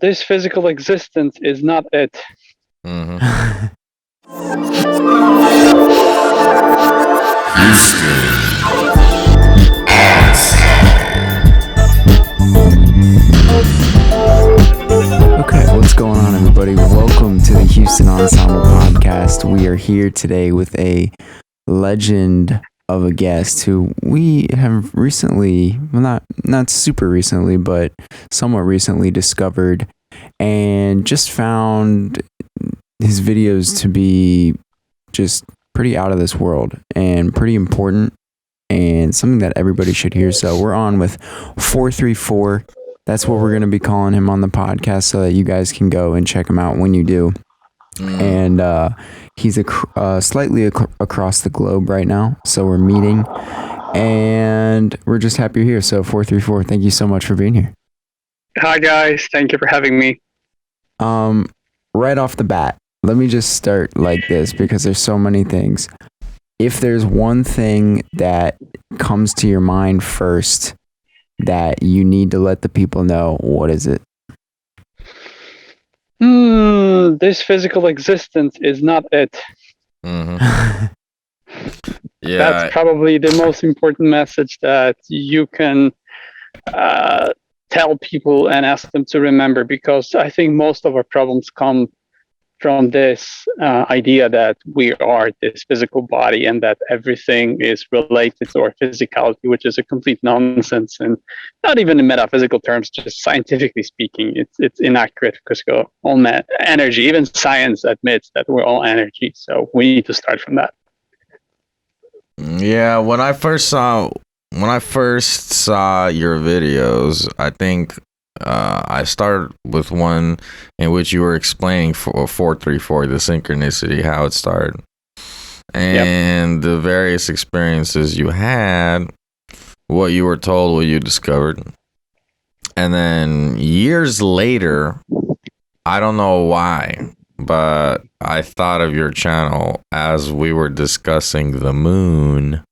this physical existence is not it. Mm-hmm. Okay, what's going on, everybody? Welcome to the Houston Ensemble podcast. We are here today with a legend of a guest who we have recently, well, not super recently, but somewhat recently discovered and just found his videos to be just pretty out of this world and pretty important and something that everybody should hear. So we're on with 434. That's what we're going to be calling him on the podcast so that you guys can go and check him out when you do. And he's slightly across the globe right now. So we're meeting and we're just happy you're here. So 434, thank you so much for being here. Hi, guys. Thank you for having me. Right off the bat, let me just start like this because there's so many things. If there's one thing that comes to your mind first that you need to let the people know, what is it? This physical existence is not it. Mm-hmm. Yeah, That's probably the most important message that you can tell people and ask them to remember, because I think most of our problems come from this idea that we are this physical body and that everything is related to our physicality, which is a complete nonsense, and not even in metaphysical terms, just scientifically speaking, it's inaccurate because we're all energy. Even science admits that we're all energy, so we need to start from that. Yeah, when I first saw your videos, I think I started with one in which you were explaining for 434, the synchronicity, how it started, and the various experiences you had, what you were told, what you discovered. And then years later, I don't know why, but I thought of your channel as we were discussing the moon.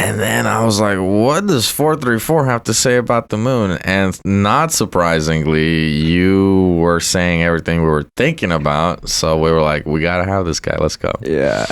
And then I was like, what does 434 have to say about the moon? And not surprisingly, you were saying everything we were thinking about. So we were like, we got to have this guy. Let's go. Yeah.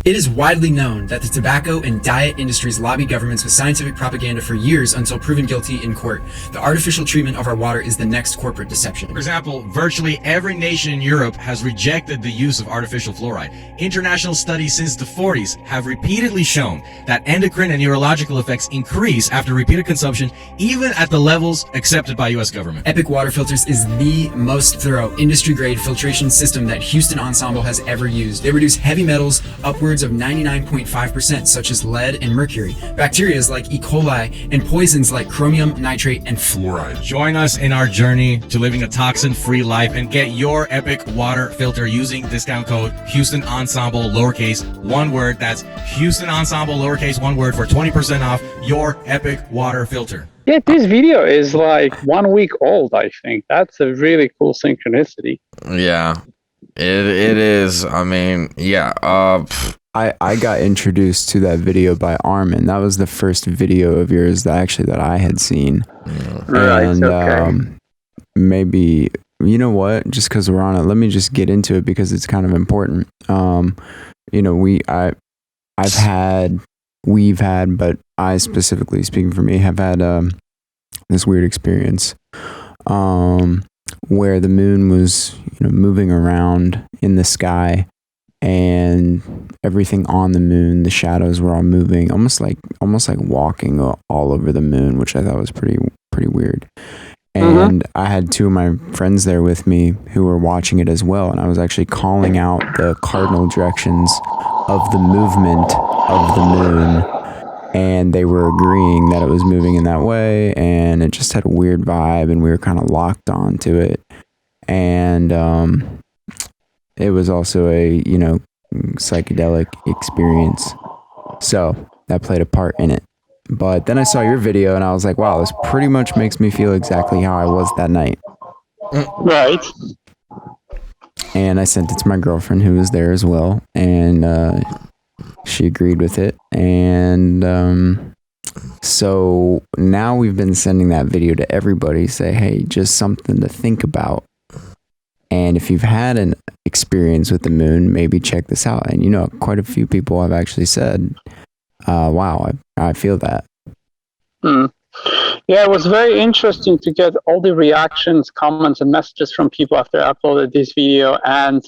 It is widely known that the tobacco and diet industries lobby governments with scientific propaganda for years until proven guilty in court. The artificial treatment of our water is the next corporate deception. For example, virtually every nation in Europe has rejected the use of artificial fluoride. International studies since the 40s have repeatedly shown that endocrine and neurological effects increase after repeated consumption, even at the levels accepted by U.S. government. Epic Water Filters is the most thorough industry-grade filtration system that Houston Ensemble has ever used. They reduce heavy metals upwards of 99.5%, such as lead and mercury, bacteria like E. coli, and poisons like chromium, nitrate, and fluoride. Join us in our journey to living a toxin-free life and get your Epic Water Filter using discount code Houston Ensemble lowercase one word. That's Houston Ensemble lowercase one word for 20% off your Epic Water Filter. Yeah, this video is like 1 week old, I think. That's a really cool synchronicity. Yeah, it is. I mean, yeah. I got introduced to that video by Armin. That was the first video of yours that I had seen. Right, and okay. Maybe, you know what, just because we're on it, let me just get into it because it's kind of important. We've had, but I specifically, speaking for me, have had this weird experience where the moon was, moving around in the sky, and everything on the moon, the shadows were all moving, almost like walking all over the moon, which I thought was pretty weird. And I had two of my friends there with me who were watching it as well, and I was actually calling out the cardinal directions of the movement of the moon, and they were agreeing that it was moving in that way, and it just had a weird vibe, and we were kind of locked onto it. And it was also a, psychedelic experience. So that played a part in it. But then I saw your video and I was like, wow, this pretty much makes me feel exactly how I was that night. Right. And I sent it to my girlfriend who was there as well. And she agreed with it. And So now we've been sending that video to everybody, say, hey, just something to think about. And if you've had an experience with the moon, maybe check this out. And, you know, quite a few people have actually said, wow, I feel that. Yeah, it was very interesting to get all the reactions, comments, and messages from people after I uploaded this video. And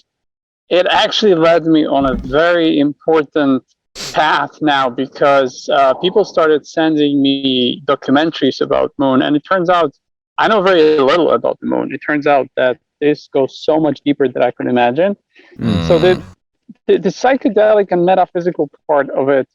it actually led me on a very important path now, because people started sending me documentaries about moon. And it turns out I know very little about the moon. It turns out that this goes so much deeper than I could imagine. So the psychedelic and metaphysical part of it,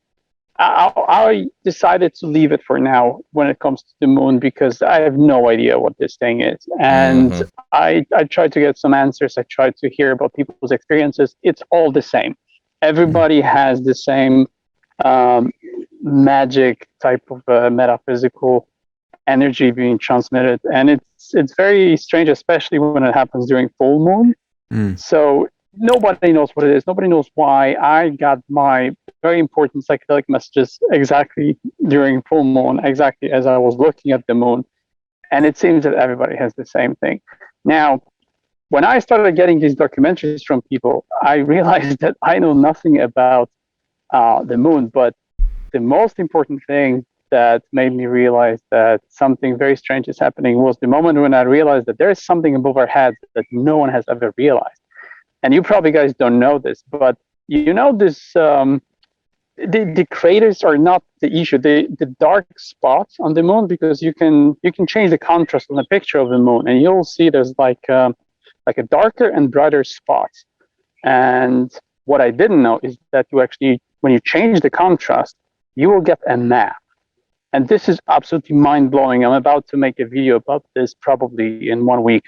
I decided to leave it for now when it comes to the moon, because I have no idea what this thing is. And I tried to get some answers. I tried to hear about people's experiences. It's all the same. Everybody has the same magic type of metaphysical energy being transmitted. And it's very strange, especially when it happens during full moon. So nobody knows what it is. Nobody knows why. I got my very important psychedelic messages exactly during full moon, exactly as I was looking at the moon. And it seems that everybody has the same thing. Now, when I started getting these documentaries from people, I realized that I know nothing about the moon. But the most important thing that made me realize that something very strange is happening was the moment when I realized that there is something above our heads that no one has ever realized. And you probably guys don't know this, but you know this, the craters are not the issue. The dark spots on the moon, because you can change the contrast on a picture of the moon, and you'll see there's like a darker and brighter spots. And what I didn't know is that you actually, when you change the contrast, you will get a map. And this is absolutely mind-blowing. I'm about to make a video about this probably in 1 week.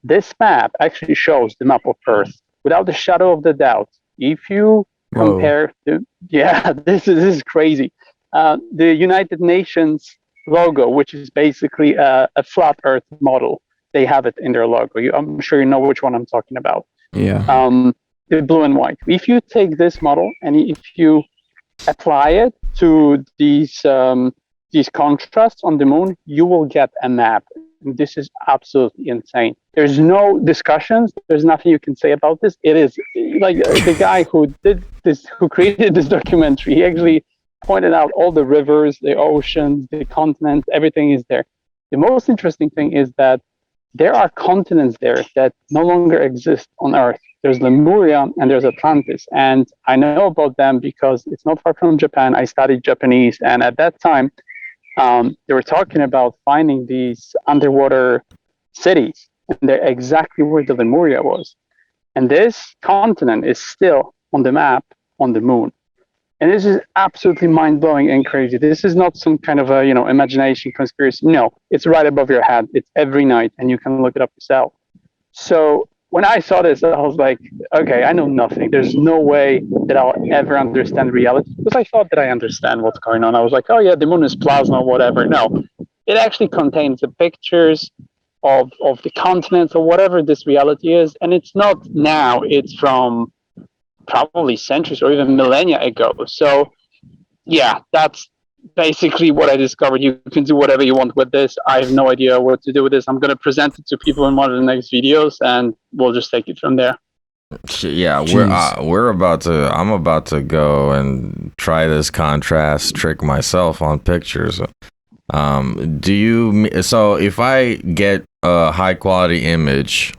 This map actually shows the map of Earth without a shadow of the doubt. If you compare, this is crazy. The United Nations logo, which is basically a flat Earth model, they have it in their logo. I'm sure you know which one I'm talking about. Yeah. The blue and white. If you take this model and if you apply it to these contrasts on the moon, you will get a map. This is absolutely insane. There's no discussions. There's nothing you can say about this. It is like the guy who did this, who created this documentary, he actually pointed out all the rivers, the oceans, the continents, everything is there. The most interesting thing is that there are continents there that no longer exist on Earth. There's Lemuria and there's Atlantis. And I know about them because it's not far from Japan. I studied Japanese. And at that time, they were talking about finding these underwater cities. And they're exactly where the Lemuria was. And this continent is still on the map on the moon. And this is absolutely mind-blowing and crazy. This is not some kind of a, imagination conspiracy. No, it's right above your head. It's every night, and you can look it up yourself. So when I saw this, I was like, okay, I know nothing. There's no way that I'll ever understand reality, because I thought that I understand what's going on. I was like, oh yeah, the moon is plasma, whatever. No, it actually contains the pictures of the continents or whatever this reality is. And it's not now, it's from probably centuries or even millennia ago. So yeah, that's basically what I discovered. You can do whatever you want with this. I have no idea what to do with this. I'm going to present it to people in one of the next videos, and we'll just take it from there. Yeah, I'm about to go and try this contrast trick myself on pictures. So if I get a high quality image,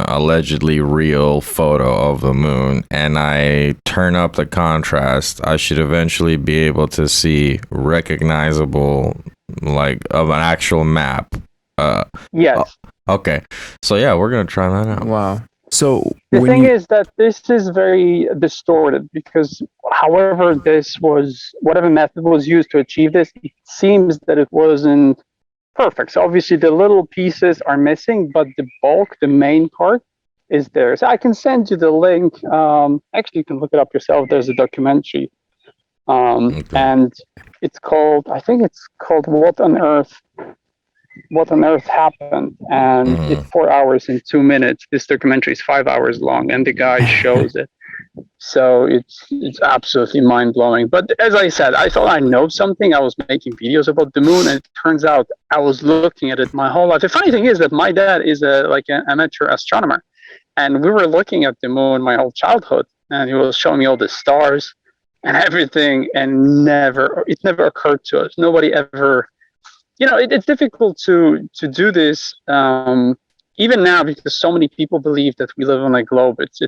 allegedly real photo of the moon, and I turn up the contrast, I should eventually be able to see recognizable, like, of an actual map. Yes. Okay. So yeah, we're gonna try that out. Wow. So the thing is that this is very distorted, because whatever method was used to achieve this, it seems that it wasn't perfect. So obviously the little pieces are missing, but the bulk, the main part, is there. So I can send you the link. Actually, you can look it up yourself. There's a documentary, and it's called What on Earth Happened, and it's 4 hours and 2 minutes. This documentary is 5 hours long, and the guy shows it. So it's absolutely mind blowing. But as I said, I thought I know something. I was making videos about the moon, and it turns out I was looking at it my whole life. The funny thing is that my dad is an amateur astronomer, and we were looking at the moon my whole childhood, and he was showing me all the stars and everything, and it never occurred to us. Nobody ever, it's difficult to do this. Even now, because so many people believe that we live on a globe, it's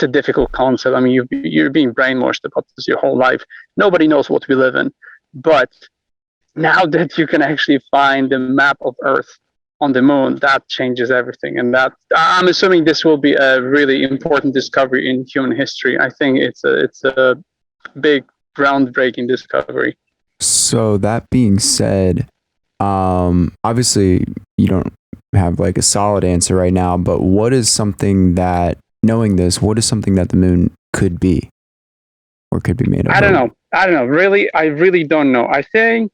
a difficult concept. I mean, you're being brainwashed about this your whole life. Nobody knows what we live in, but now that you can actually find the map of Earth on the moon, that changes everything. And that, I'm assuming, this will be a really important discovery in human history. I think it's a big, groundbreaking discovery. So that being said, obviously you don't have like a solid answer right now, but what is something that the moon could be or could be made of? I don't know. Really, I really don't know. I think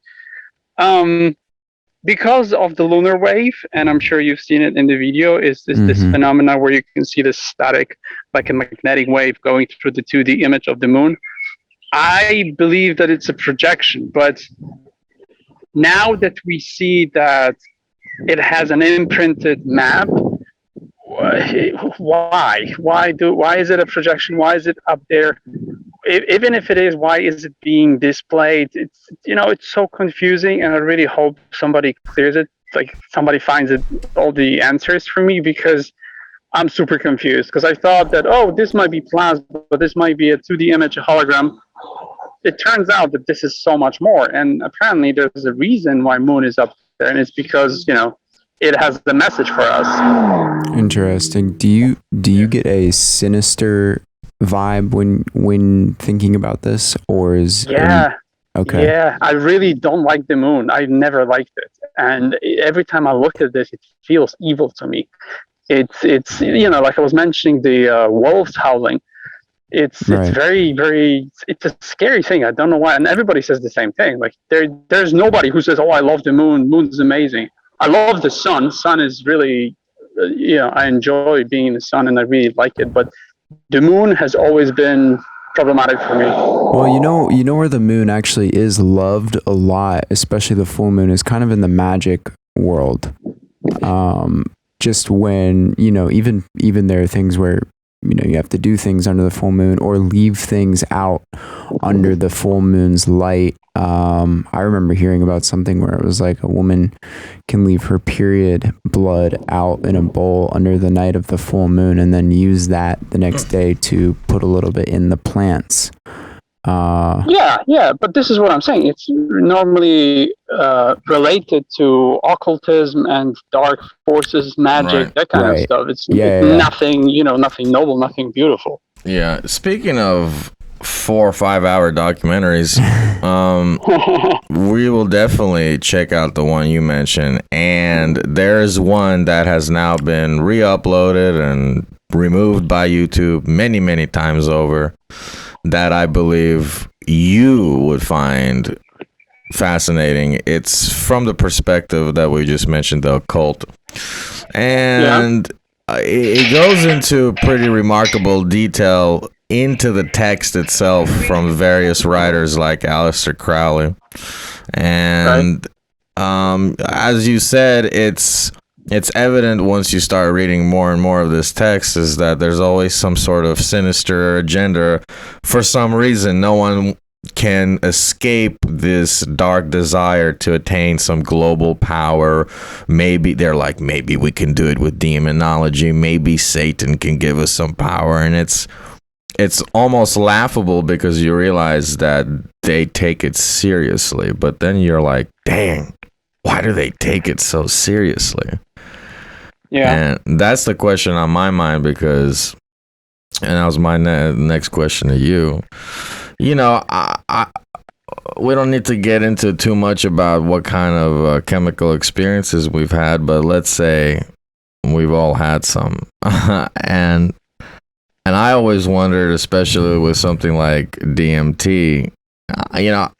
because of the lunar wave, and I'm sure you've seen it in the video, is this phenomena where you can see this static, like a magnetic wave going through the 2D image of the moon. I believe that it's a projection, but now that we see that it has an imprinted map, why is it a projection? Why is it up there? Even if it is, why is it being displayed? It's so confusing, and I really hope somebody clears it, like somebody finds all the answers for me, because I'm super confused. Because I thought that, this might be plasma, but this might be a 2D image, a hologram. It turns out that this is so much more, and apparently there's a reason why moon is up there, and it's because it has the message for us. Interesting. Do you get a sinister vibe when thinking about this, or is okay? Yeah, I really don't like the moon. I never liked it, and every time I look at this, it feels evil to me. It's like I was mentioning, the wolves howling. It's very, very, it's a scary thing. I don't know why. And everybody says the same thing. Like there's nobody who says, I love the moon. Moon's amazing. I love the sun. Sun is really, I enjoy being in the sun and I really like it. But the moon has always been problematic for me. Well, you know where the moon actually is loved a lot, especially the full moon, is kind of in the magic world. Just when, even there are things where, you have to do things under the full moon or leave things out under the full moon's light. I remember hearing about something where it was like a woman can leave her period blood out in a bowl under the night of the full moon and then use that the next day to put a little bit in the plants. But this is what I'm saying. It's normally related to occultism and dark forces, magic, that kind of stuff. It's nothing, nothing noble, nothing beautiful. Yeah. Speaking of 4 or 5 hour documentaries, we will definitely check out the one you mentioned. And there's one that has now been re-uploaded and removed by YouTube many, many times over, that I believe you would find fascinating. It's from the perspective that we just mentioned, the occult. And it goes into pretty remarkable detail into the text itself from various writers like Aleister Crowley. And as you said, it's evident once you start reading more and more of this text is that there's always some sort of sinister agenda. For some reason, no one can escape this dark desire to attain some global power. Maybe they're like, maybe we can do it with demonology. Maybe Satan can give us some power. And it's almost laughable because you realize that they take it seriously. But then you're like, dang, why do they take it so seriously? Yeah. And that's the question on my mind, because, and that was my next question to you. I we don't need to get into too much about what kind of chemical experiences we've had, but let's say we've all had some. and I always wondered, especially with something like DMT,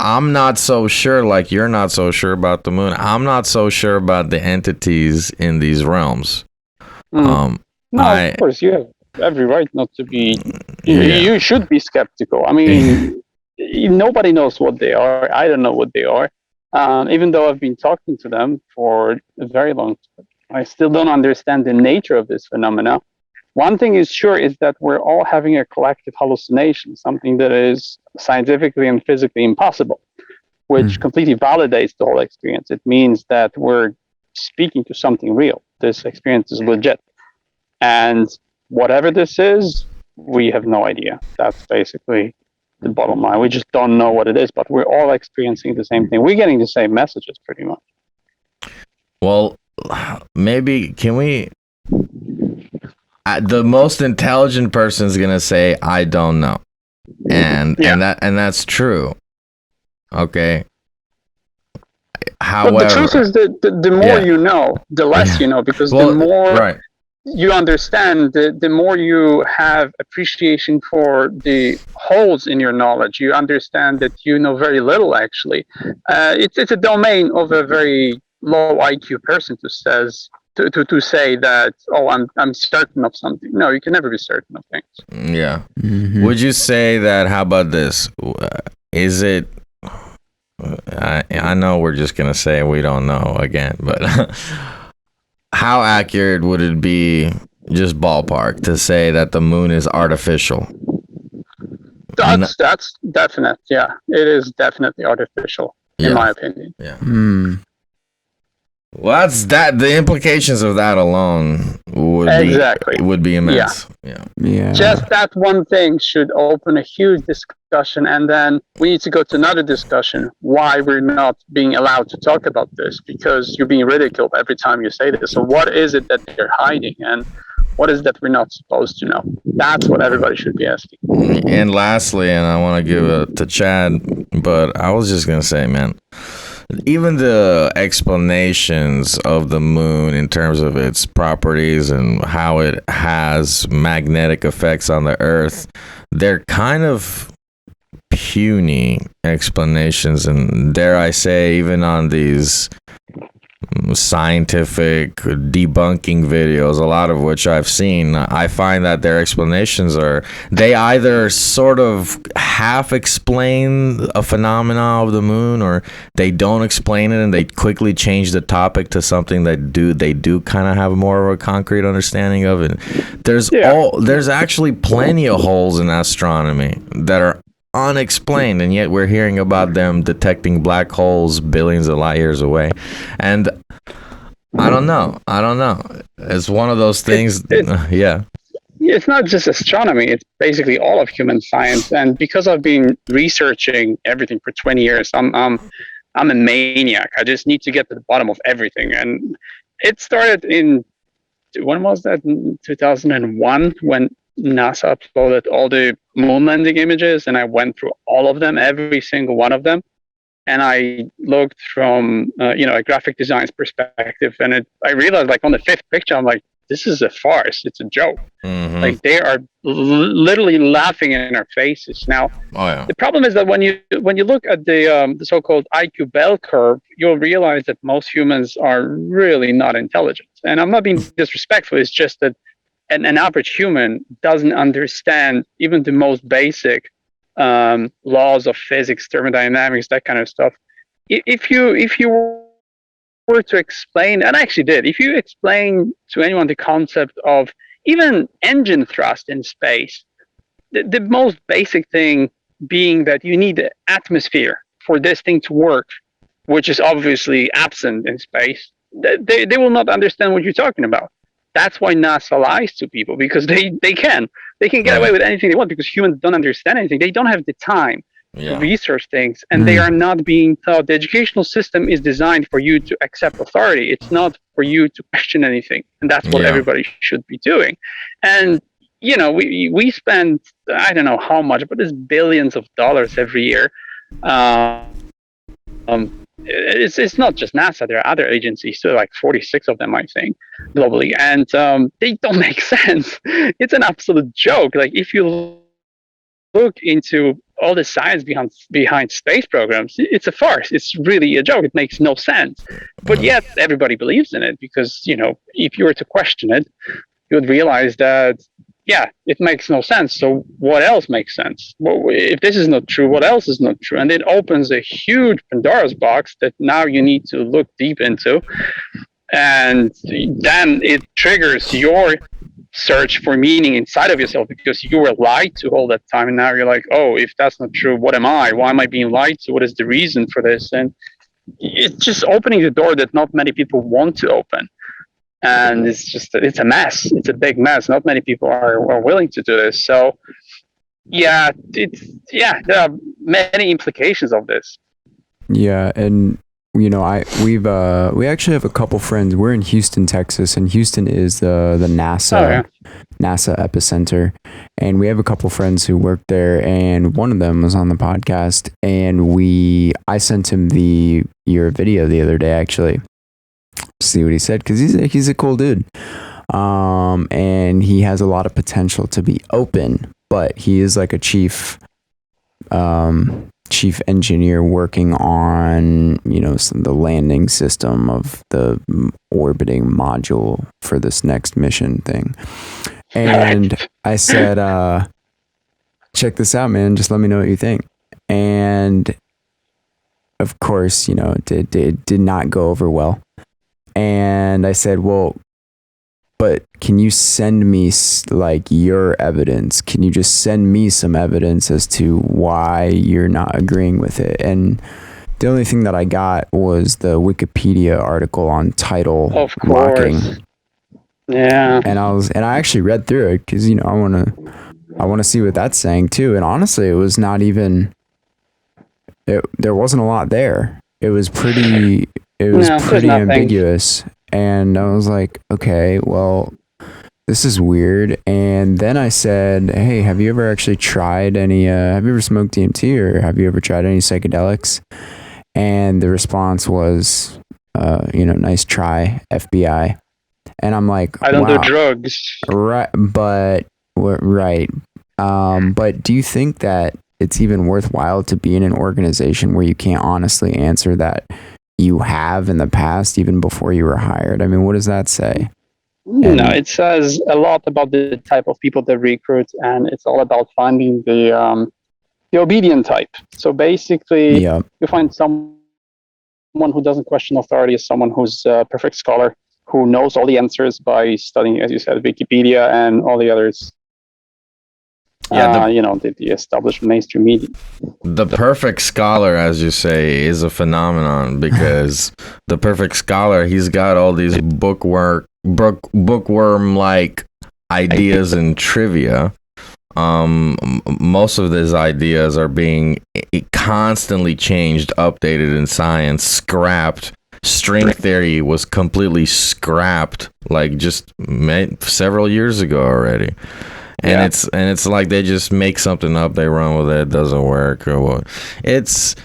I'm not so sure, like you're not so sure about the moon. I'm not so sure about the entities in these realms. Of course, you have every right not to be. Yeah. You should be skeptical. I mean, nobody knows what they are. I don't know what they are. Even though I've been talking to them for a very long time, I still don't understand the nature of this phenomena. One thing is sure is that we're all having a collective hallucination, something that is scientifically and physically impossible, which completely validates the whole experience. It means that we're speaking to something real. This experience is legit. And whatever this is, we have no idea. That's basically the bottom line. We just don't know what it is, but we're all experiencing the same thing. We're getting the same messages pretty much. Well, maybe can we? The most intelligent person is gonna say, "I don't know," and that's true. Okay. However, but the truth is that the more you know, the less you know, because the more you understand, the more you have appreciation for the holes in your knowledge. You understand that you know very little, actually. It's a domain of a very low IQ person to say that, oh, I'm certain of something. No, you can never be certain of things. Yeah. Would you say that, how about this? Is it, I know we're just going to say we don't know again, but how accurate would it be, just ballpark, to say that the moon is artificial? That's definite. Yeah, it is definitely artificial, in my opinion. Yeah. Well, that's that. The implications of that alone would be immense. Yeah. Just that one thing should open a huge discussion, and then we need to go to another discussion. Why we're not being allowed to talk about this? Because you're being ridiculed every time you say this. So what is it that they're hiding, and what is that we're not supposed to know? That's what everybody should be asking. And lastly, and I want to give it to Chad, but I was just gonna say, man, even the explanations of the moon in terms of its properties and how it has magnetic effects on the Earth, they're kind of puny explanations, and dare I say, even on these scientific debunking videos, a lot of which I've seen, I find that their explanations they either sort of half explain a phenomena of the moon, or they don't explain it and they quickly change the topic to something that they do kind of have more of a concrete understanding of it. There's actually plenty of holes in astronomy that are unexplained, and yet we're hearing about them detecting black holes billions of light years away. And I don't know. It's one of those things. It's not just astronomy, it's basically all of human science. And because I've been researching everything for 20 years, I'm a maniac. I just need to get to the bottom of everything. And it started when was that? In 2001, when NASA uploaded all the moon landing images, and I went through all of them, every single one of them, and I looked from a graphic design's perspective, and I realized, like, on the fifth picture, I'm like, this is a farce. It's a joke. Mm-hmm. Like, they are literally laughing in our faces. Now, the problem is that when you look at the so-called IQ bell curve, you'll realize that most humans are really not intelligent. And I'm not being disrespectful. It's just that an average human doesn't understand even the most basic laws of physics, thermodynamics, that kind of stuff. If you were to explain, and I actually did, if you explain to anyone the concept of even engine thrust in space, the most basic thing being that you need the atmosphere for this thing to work, which is obviously absent in space, they will not understand what you're talking about. That's why NASA lies to people, because they can get away with anything they want, because humans don't understand anything. They don't have the time to research things, and they are not being taught. The educational system is designed for you to accept authority. It's not for you to question anything, and that's what everybody should be doing. And we spend, I don't know how much, but it's billions of dollars every year. It's not just NASA. There are other agencies too, like 46 of them, I think, globally, and they don't make sense. It's an absolute joke. Like, if you look into all the science behind space programs, it's a farce. It's really a joke. It makes no sense. But yet everybody believes in it, because if you were to question it, you would realize that yeah, it makes no sense. So what else makes sense? Well, if this is not true, what else is not true? And it opens a huge Pandora's box that now you need to look deep into. And then it triggers your search for meaning inside of yourself because you were lied to all that time. And now you're like, oh, if that's not true, what am I? Why am I being lied to? What is the reason for this? And it's just opening the door that not many people want to open. And it's a mess. It's a big mess. Not many people are willing to do this. So yeah, there are many implications of this. Yeah, and we actually have a couple friends. We're in Houston, Texas, and Houston is the NASA NASA epicenter. And we have a couple friends who work there, and one of them was on the podcast, and I sent him your video the other day actually. See what he said, because he's a cool dude, and he has a lot of potential to be open, but he is like a chief engineer working on the landing system of the orbiting module for this next mission thing. And I said, check this out, man, just let me know what you think. And of course, it did not go over well. And I said, well, but can you send me like your evidence? Can you just send me some evidence as to why you're not agreeing with it? And the only thing that I got was the Wikipedia article on tidal locking. Yeah. And I actually read through it because I want to see what that's saying too. And honestly, it was not even. There wasn't a lot there. It was pretty. It was pretty ambiguous. And I was like, okay, well, this is weird. And then I said, hey, have you ever actually tried have you ever smoked DMT or have you ever tried any psychedelics? And the response was, nice try, FBI. And I'm like, I don't do drugs. Right. But do you think that it's even worthwhile to be in an organization where you can't honestly answer that you have in the past, even before you were hired? I mean, what does that say? No, it says a lot about the type of people they recruit, and it's all about finding the obedient type. So basically, you find someone who doesn't question authority as someone who's a perfect scholar, who knows all the answers by studying, as you said, Wikipedia and all the others. The established mainstream media. The perfect scholar, as you say, is a phenomenon because the perfect scholar, he's got all these bookworm-like ideas and trivia. Most of these ideas are being constantly changed, updated in science, scrapped. String theory was completely scrapped, like just several years ago already. And it's like they just make something up, they run with it, it doesn't work or what. It's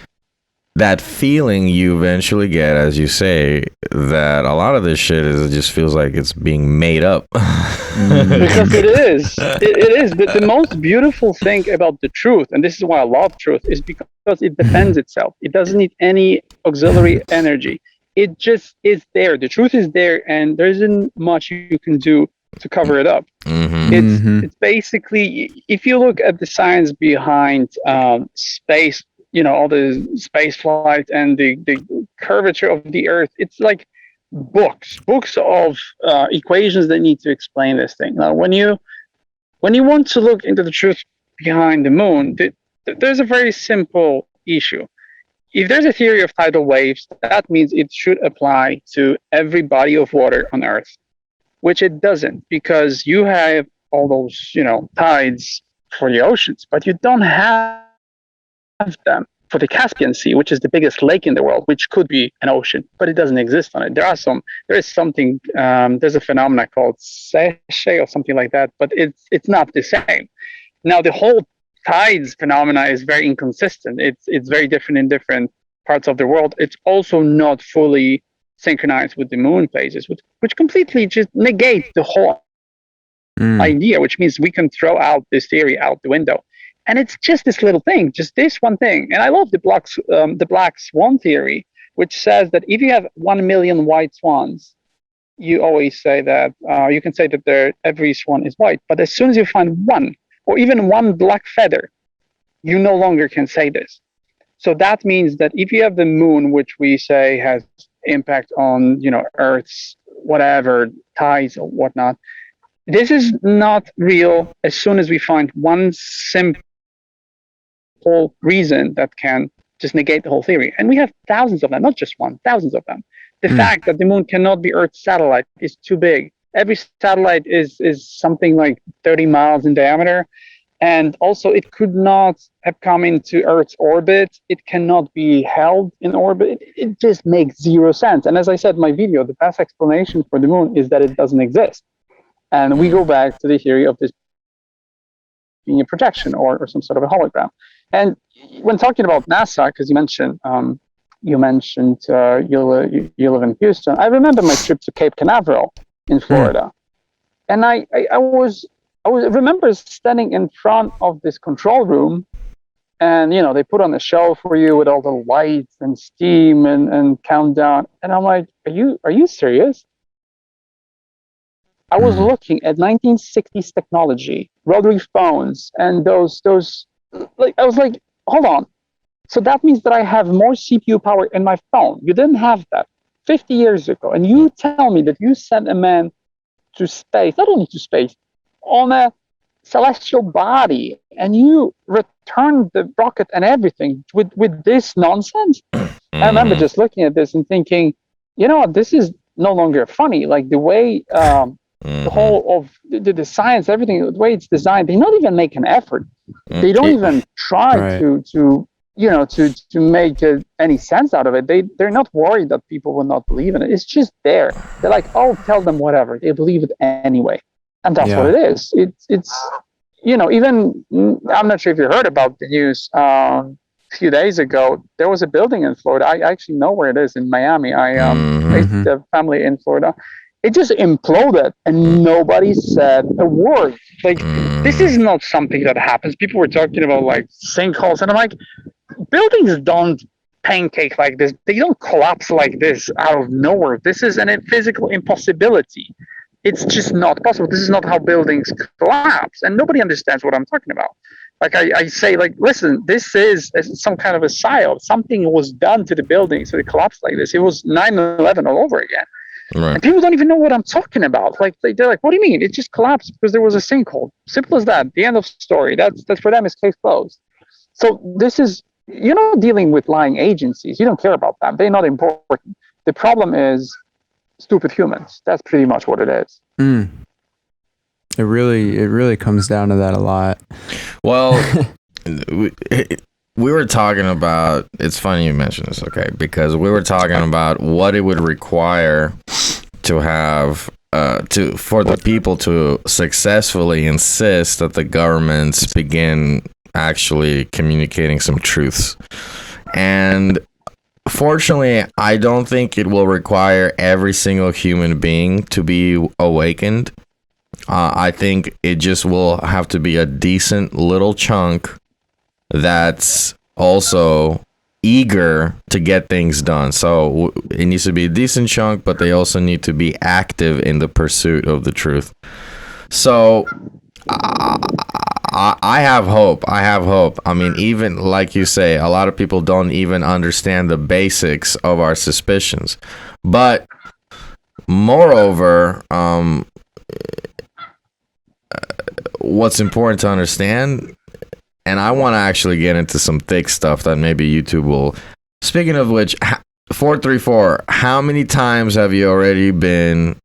that feeling you eventually get, as you say, that a lot of this shit it just feels like it's being made up. Because it is. It is. The most beautiful thing about the truth, and this is why I love truth, is because it defends itself. It doesn't need any auxiliary energy. It just is there. The truth is there, and there isn't much you can do to cover it up. It's basically, if you look at the science behind space, all the space flight and the curvature of the Earth, it's like books of equations that need to explain this thing. Now, when you want to look into the truth behind the moon, there's a very simple issue. If there's a theory of tidal waves, that means it should apply to every body of water on Earth, which it doesn't, because you have all those, tides for the oceans, but you don't have them for the Caspian Sea, which is the biggest lake in the world, which could be an ocean, but it doesn't exist on it. There's a phenomenon called sachet or something like that, but it's not the same. Now, the whole tides phenomena is very inconsistent. It's very different in different parts of the world. It's also not fully synchronized with the moon phases, which completely just negate the whole idea, which means we can throw out this theory out the window. And it's just this little thing, just this one thing. And I love the black swan theory, which says that if you have 1 million white swans you always say that you can say that every swan is white, but as soon as you find one or even one black feather, you no longer can say this. So that means that if you have the moon, which we say has impact on, Earth's whatever tides or whatnot, this is not real as soon as we find one simple reason that can just negate the whole theory. And we have thousands of them, not just one, thousands of them. The fact that the moon cannot be Earth's satellite is too big. Every satellite is something like 30 miles in diameter. And also, it could not have come into Earth's orbit. It cannot be held in orbit. It just makes zero sense. And as I said in my video, the best explanation for the moon is that it doesn't exist. And we go back to the theory of this being a projection or some sort of a hologram. And when talking about NASA, because you mentioned you live in Houston, I remember my trip to Cape Canaveral in Florida, and I remember standing in front of this control room, and they put on a show for you with all the lights and steam and countdown, and I'm like, are you serious? I was looking at 1960s technology, rotary phones, and those I was like, hold on. So that means that I have more CPU power in my phone. You didn't have that 50 years ago, and you tell me that you sent a man to space, not only to space, on a celestial body, and you returned the rocket and everything with this nonsense. I remember just looking at this and thinking, this is no longer funny. Like the way the whole of the science, everything, the way it's designed, they not even make an effort. They don't even try to make any sense out of it. They're not worried that people will not believe in it. It's just there. They're like, oh, tell them whatever. They believe it anyway. And that's what it is. It's even, I'm not sure if you heard about the news a few days ago, there was a building in Florida. I actually know where it is, in Miami. I raised a family in Florida. It just imploded and nobody said a word. Like, this is not something that happens. People were talking about like sinkholes, and I'm like, buildings don't pancake like this. They don't collapse like this out of nowhere. This is a physical impossibility. It's just not possible. This is not how buildings collapse, and nobody understands what I'm talking about. Like I say, like, listen, this is some kind of a psyop. Something was done to the building, so it collapsed like this. It was 9/11 all over again. Right. And people don't even know what I'm talking about. Like they're like, what do you mean? It just collapsed because there was a sinkhole. Simple as that. The end of story. That's for them is case closed. So this is, dealing with lying agencies. You don't care about them. They're not important. The problem is stupid humans. That's pretty much what it is. It really comes down to that a lot. Well, we were talking about, it's funny you mentioned this, okay, because we were talking about what it would require to have for the people to successfully insist that the governments begin actually communicating some truths. And fortunately, I don't think it will require every single human being to be awakened. I think it just will have to be a decent little chunk that's also eager to get things done. So it needs to be a decent chunk, but they also need to be active in the pursuit of the truth. So I have hope. I mean, even like you say, a lot of people don't even understand the basics of our suspicions. But moreover, what's important to understand, and I want to actually get into some thick stuff that maybe YouTube will. Speaking of which, 434, how many times have you already been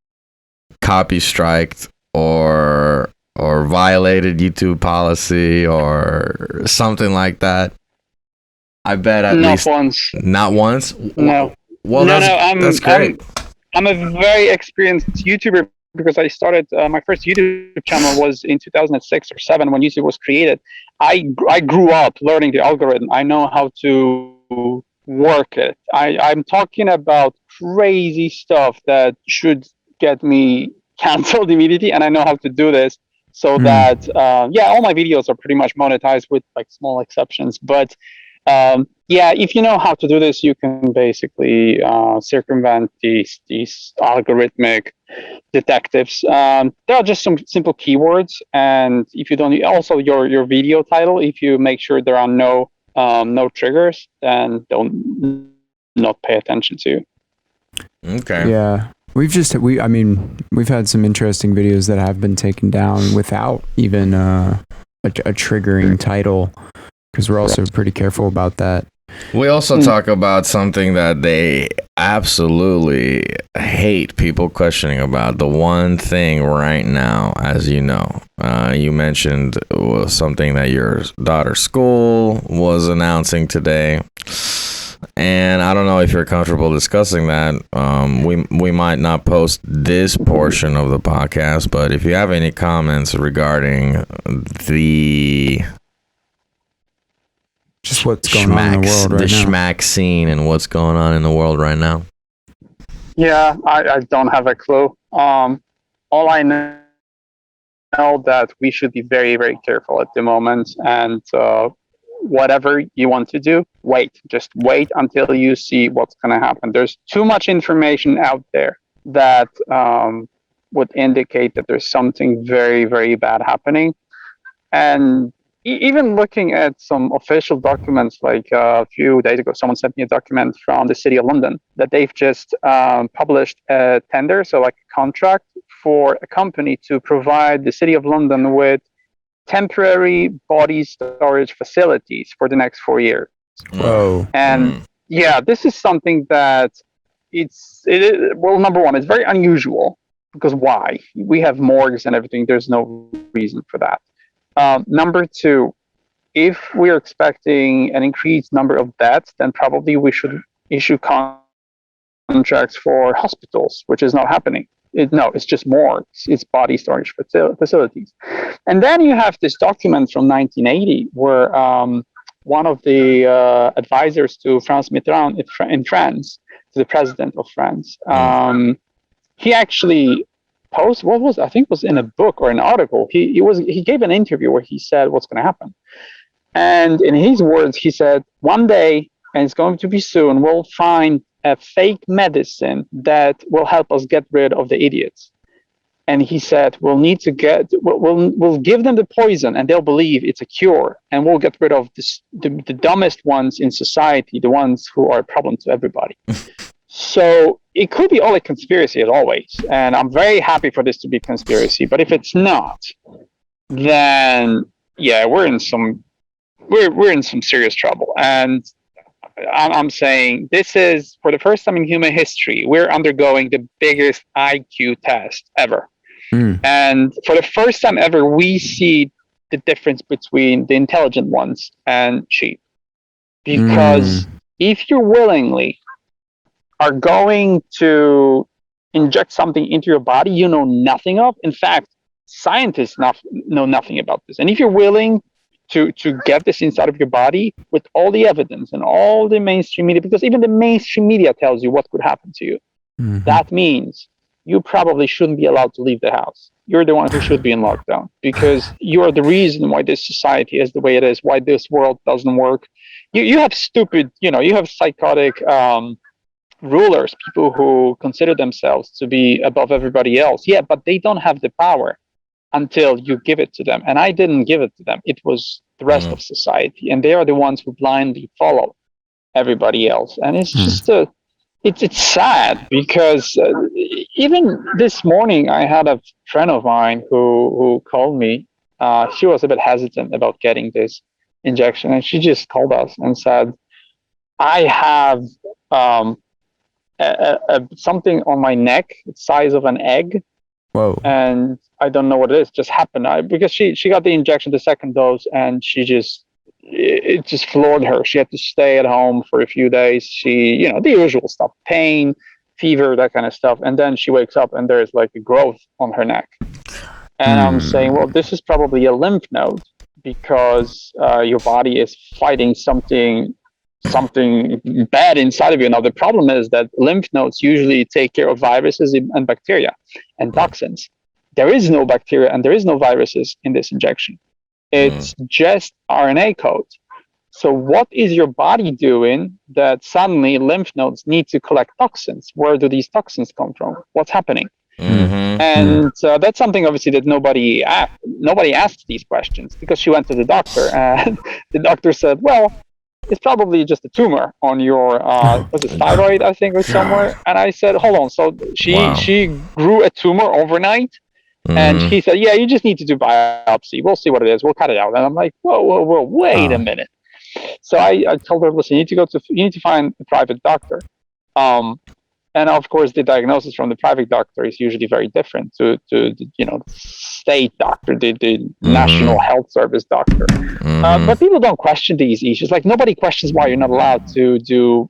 copy striked or violated YouTube policy or something like that? I bet at least once. Not once? No. Well, that's great. I'm a very experienced YouTuber because I started my first YouTube channel was in 2006 or 7 when YouTube was created. I grew up learning the algorithm. I know how to work it. I'm talking about crazy stuff that should get me canceled immediately, and I know how to do this so that all my videos are pretty much monetized with like small exceptions. But yeah, if you know how to do this, you can basically circumvent these algorithmic detectives. There are just some simple keywords, and if you don't, also your video title, if you make sure there are no triggers, then don't not pay attention to. Okay. Yeah. We've had some interesting videos that have been taken down without even a triggering title, because we're also pretty careful about that. We also talk about something that they absolutely hate people questioning about. The one thing right now, as you know, you mentioned was something that your daughter's school was announcing today. And I don't know if you're comfortable discussing that. We might not post this portion of the podcast, but if you have any comments regarding the just what's going on in the world right now, the schmack scene and what's going on in the world right now. Yeah, I don't have a clue. All I know that we should be very, very careful at the moment, and whatever you want to do, just wait until you see what's going to happen. There's too much information out there that would indicate that there's something very, very bad happening. And even looking at some official documents, like a few days ago, someone sent me a document from the City of London that they've just published a tender, so like a contract for a company to provide the City of London with temporary body storage facilities for the next 4 years. Whoa. And yeah, this is something that well, number one, it's very unusual, because why? We have morgues and everything. There's no reason for that. Number two, if we're expecting an increased number of deaths, then probably we should issue contracts for hospitals, which is not happening. It's just morgues. It's body storage facilities. And then you have this document from 1980 where one of the advisors to Franz Mitterrand in France, to the president of France, he actually I think was in a book or an article. He gave an interview where he said what's going to happen. And in his words, he said, one day, and it's going to be soon, we'll find a fake medicine that will help us get rid of the idiots. And he said, we'll give them the poison and they'll believe it's a cure. And we'll get rid of the dumbest ones in society, the ones who are a problem to everybody. So it could be all a conspiracy as always. And I'm very happy for this to be conspiracy. But if it's not, then yeah, we're in some serious trouble. And I'm saying this is, for the first time in human history, we're undergoing the biggest IQ test ever. And for the first time ever, we see the difference between the intelligent ones and sheep. Because if you willingly are going to inject something into your body you know nothing of, in fact, scientists know nothing about this. And if you're willing to get this inside of your body with all the evidence and all the mainstream media, because even the mainstream media tells you what could happen to you, that means you probably shouldn't be allowed to leave the house. You're the one who should be in lockdown, because you are the reason why this society is the way it is, why this world doesn't work. You have stupid, you have psychotic rulers, people who consider themselves to be above everybody else. Yeah, but they don't have the power until you give it to them. And I didn't give it to them. It was the rest of society. And they are the ones who blindly follow everybody else. And it's just it's sad, because even this morning I had a friend of mine who called me. She was a bit hesitant about getting this injection, and she just called us and said, I have something on my neck the size of an egg. Whoa. And I don't know what it is. Just happened because she got the injection, the second dose, and it just floored her. She had to stay at home for a few days. She, the usual stuff, pain, fever, that kind of stuff. And then she wakes up and there's like a growth on her neck. And I'm saying, well, this is probably a lymph node, because your body is fighting something bad inside of you. Now, the problem is that lymph nodes usually take care of viruses and bacteria and toxins. There is no bacteria and there is no viruses in this injection. It's just RNA code. So what is your body doing that suddenly lymph nodes need to collect toxins? Where do these toxins come from? What's happening? Mm-hmm. And that's something obviously that nobody asked these questions, because she went to the doctor and the doctor said, well, it's probably just a tumor on your was it thyroid, I think, or somewhere. And I said, hold on. So she grew a tumor overnight, and he said, yeah, you just need to do biopsy. We'll see what it is. We'll cut it out. And I'm like, whoa, wait a minute. So I told her, listen, you need to find a private doctor. And of course, the diagnosis from the private doctor is usually very different to the state doctor, the National Health Service doctor. But people don't question these issues. Like, nobody questions why you're not allowed to do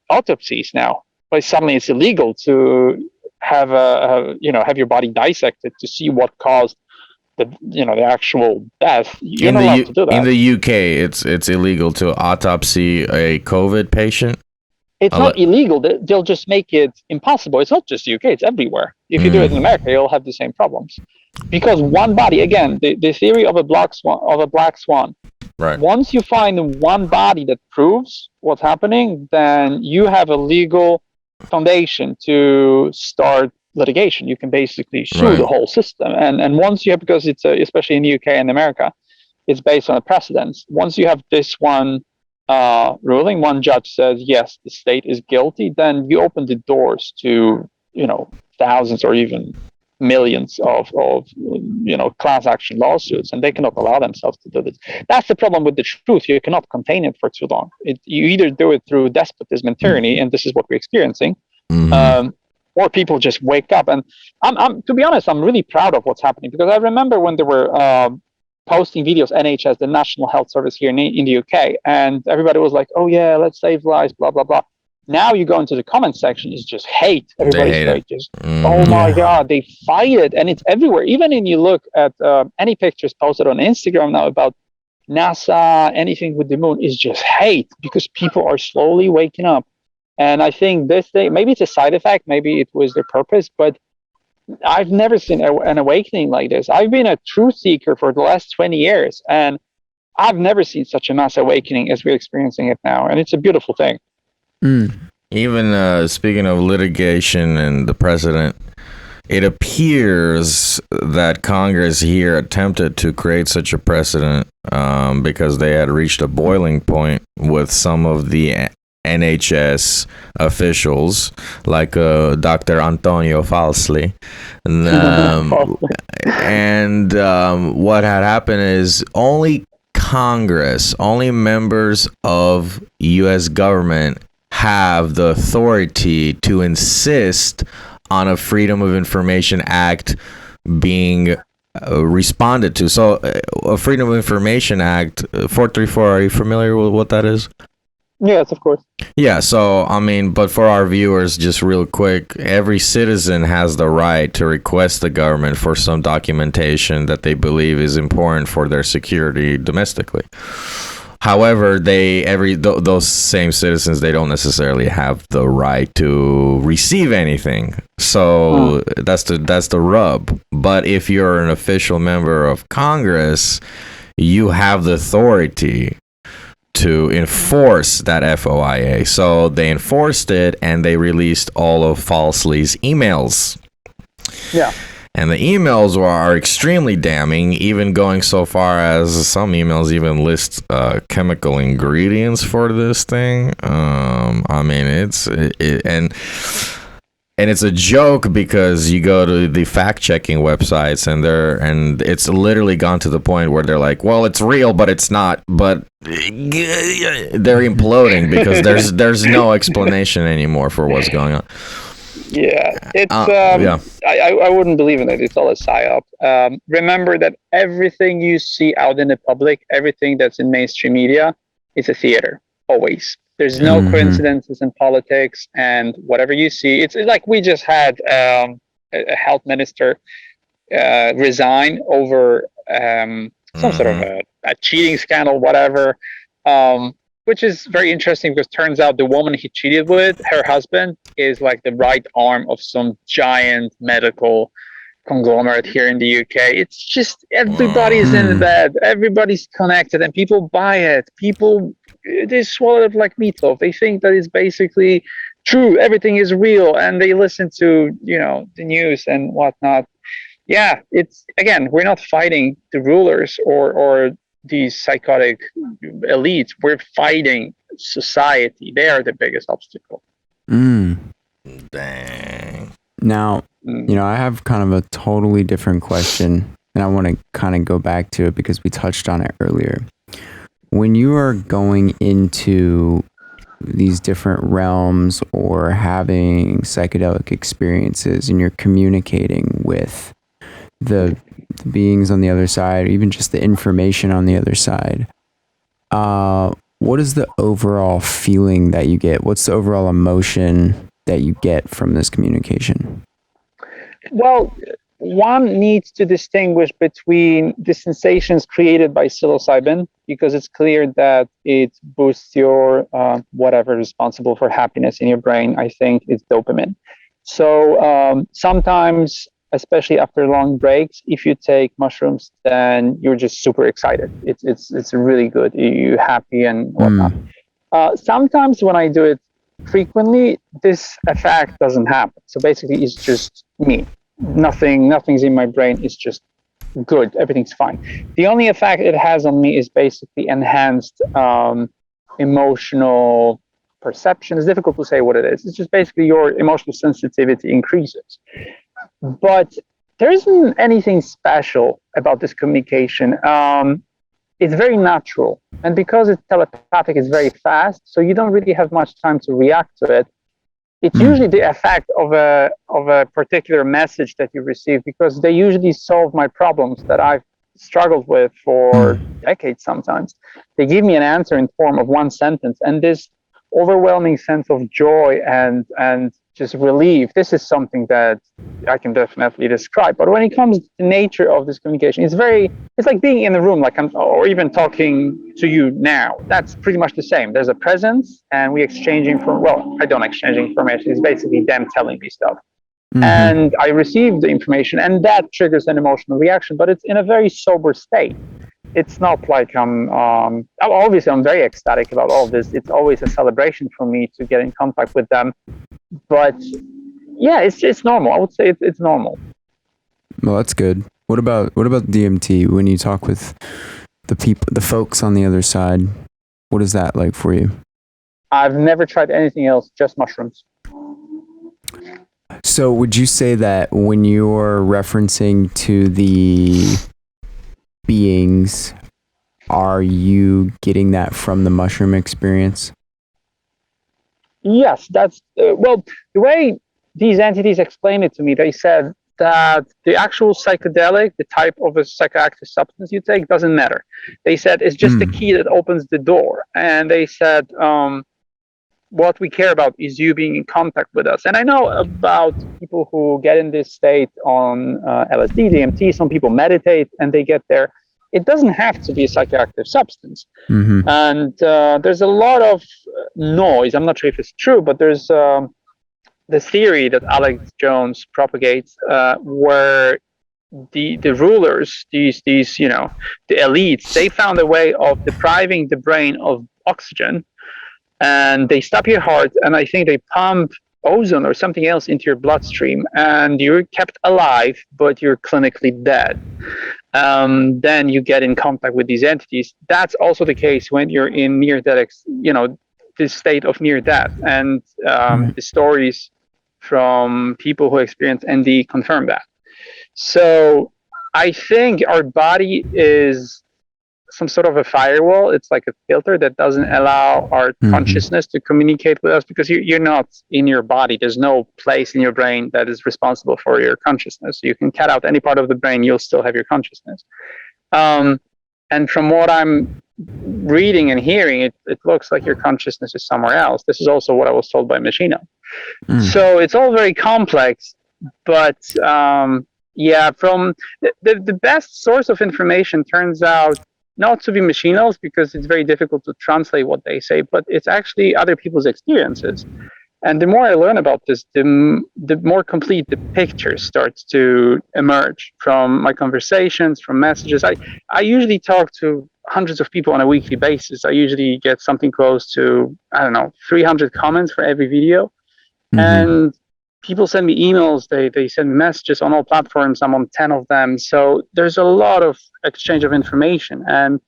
autopsies now. But suddenly it's illegal to have have your body dissected to see what caused the actual death. You're not allowed to do that. In the UK, it's illegal to autopsy a COVID patient. It's not illegal. They'll just make it impossible. It's not just the UK. It's everywhere. If you do it in America, you'll have the same problems. Because one body, again, the theory of a black swan. Right. Once you find one body that proves what's happening, then you have a legal foundation to start litigation. You can basically sue the whole system. And once you have, because it's especially in the UK and America, it's based on a precedence. Once you have this one ruling, one judge says, yes, the state is guilty, then you open the doors to, thousands or even millions of class action lawsuits, and they cannot allow themselves to do this. That's the problem with the truth. You cannot contain it for too long. You either do it through despotism and tyranny, and this is what we're experiencing, or people just wake up. And I'm to be honest, I'm really proud of what's happening, because I remember when there were posting videos, NHS, the National Health Service here in the UK, and everybody was like, oh yeah, let's save lives, blah, blah, blah. Now you go into the comment section, it's just hate. Everybody's like, just, oh my God, they fight it. And it's everywhere. Even when you look at any pictures posted on Instagram now about NASA, anything with the moon, is just hate, because people are slowly waking up. And I think this thing, maybe it's a side effect, maybe it was their purpose, but I've never seen an awakening like this. I've been a truth seeker for the last 20 years, and I've never seen such a mass awakening as we're experiencing it now. And it's a beautiful thing. Even speaking of litigation and the president, it appears that Congress here attempted to create such a precedent because they had reached a boiling point with some of the NHS officials, like Dr. Antonio Falsely. And what had happened is only Congress, only members of U.S. government have the authority to insist on a Freedom of Information Act being responded to. So a Freedom of Information Act, 434, are you familiar with what that is? Yes, of course. Yeah, so, but for our viewers, just real quick, every citizen has the right to request the government for some documentation that they believe is important for their security domestically. However, those same citizens, they don't necessarily have the right to receive anything. So that's the rub. But if you're an official member of Congress, you have the authority to enforce that FOIA. So they enforced it, and they released all of Falsely's emails. Yeah. And the emails are extremely damning, even going so far as some emails even list chemical ingredients for this thing. And it's a joke, because you go to the fact-checking websites, and it's literally gone to the point where they're like, well, it's real, but it's not. But they're imploding because there's no explanation anymore for what's going on. Yeah, it's I wouldn't believe in it. It's all a psyop. Remember that everything you see out in the public, everything that's in mainstream media, is a theater. Always. There's no coincidences in politics, and whatever you see, it's like we just had a health minister resign over some sort of a cheating scandal, whatever. Which is very interesting, because turns out the woman he cheated with, her husband, is like the right arm of some giant medical conglomerate here in the UK. It's just everybody's in bed, everybody's connected, and people buy it. People, they swallow it like meatloaf. They think that it's basically true. Everything is real, and they listen to the news and whatnot. Yeah, it's again, we're not fighting the rulers or these psychotic elites. We're fighting society. They are the biggest obstacle. Dang. Now, I have kind of a totally different question, and I want to kind of go back to it because we touched on it earlier. When you are going into these different realms or having psychedelic experiences and you're communicating with the beings on the other side, or even just the information on the other side, what is the overall feeling that you get? What's the overall emotion that you get from this communication? Well, one needs to distinguish between the sensations created by psilocybin, because it's clear that it boosts your whatever is responsible for happiness in your brain. I think it's dopamine. So sometimes, especially after long breaks, if you take mushrooms, then you're just super excited. It's really good. You're happy and whatnot. Sometimes when I do it frequently, this effect doesn't happen. So basically, it's just me. Nothing's in my brain. It's just good. Everything's fine. The only effect it has on me is basically enhanced emotional perception. It's difficult to say what it is. It's just basically your emotional sensitivity increases. But there isn't anything special about this communication. It's very natural, and because it's telepathic, it's very fast, so you don't really have much time to react to it. It's usually the effect of a particular message that you receive, because they usually solve my problems that I've struggled with for decades sometimes. They give me an answer in form of one sentence, and this overwhelming sense of joy and just relief, this is something that I can definitely describe. But when it comes to the nature of this communication, it's like being in the room, or even talking to you now. That's pretty much the same. There's a presence, and we exchanging I don't exchange information. It's basically them telling me stuff. And I receive the information, and that triggers an emotional reaction, but it's in a very sober state. It's not like obviously I'm very ecstatic about all this. It's always a celebration for me to get in contact with them. But yeah, it's normal. I would say it's normal. Well, that's good. What about DMT? When you talk with the folks on the other side, what is that like for you? I've never tried anything else, just mushrooms. So would you say that when you're referencing to the beings, are you getting that from the mushroom experience? Yes, that's the way these entities explained it to me. They said that the actual psychedelic, the type of a psychoactive substance you take, doesn't matter. They said it's just the key that opens the door. And they said what we care about is you being in contact with us. And I know about people who get in this state on LSD, DMT. Some people meditate and they get there. It doesn't have to be a psychoactive substance. And there's a lot of noise. I'm not sure if it's true, but there's the theory that Alex Jones propagates where the rulers, these the elites, they found a way of depriving the brain of oxygen, and they stop your heart, and I think they pump ozone or something else into your bloodstream, and you're kept alive, but you're clinically dead. Then you get in contact with these entities. That's also the case when you're in near-death, this state of near death. And the stories from people who experience ND confirm that. So I think our body is some sort of a firewall. It's like a filter that doesn't allow our consciousness to communicate with us, because you're not in your body. There's no place in your brain that is responsible for your consciousness. You can cut out any part of the brain, you'll still have your consciousness. And from what I'm reading and hearing, it looks like your consciousness is somewhere else. This is also what I was told by Machino. So it's all very complex, but from the best source of information turns out not to be Machino's, because it's very difficult to translate what they say, but it's actually other people's experiences. And the more I learn about this, the more complete the picture starts to emerge from my conversations, from messages. I usually talk to hundreds of people on a weekly basis. I usually get something close to, I don't know, 300 comments for every video. Mm-hmm. And people send me emails, they send me messages on all platforms. I'm on 10 of them. So there's a lot of exchange of information. And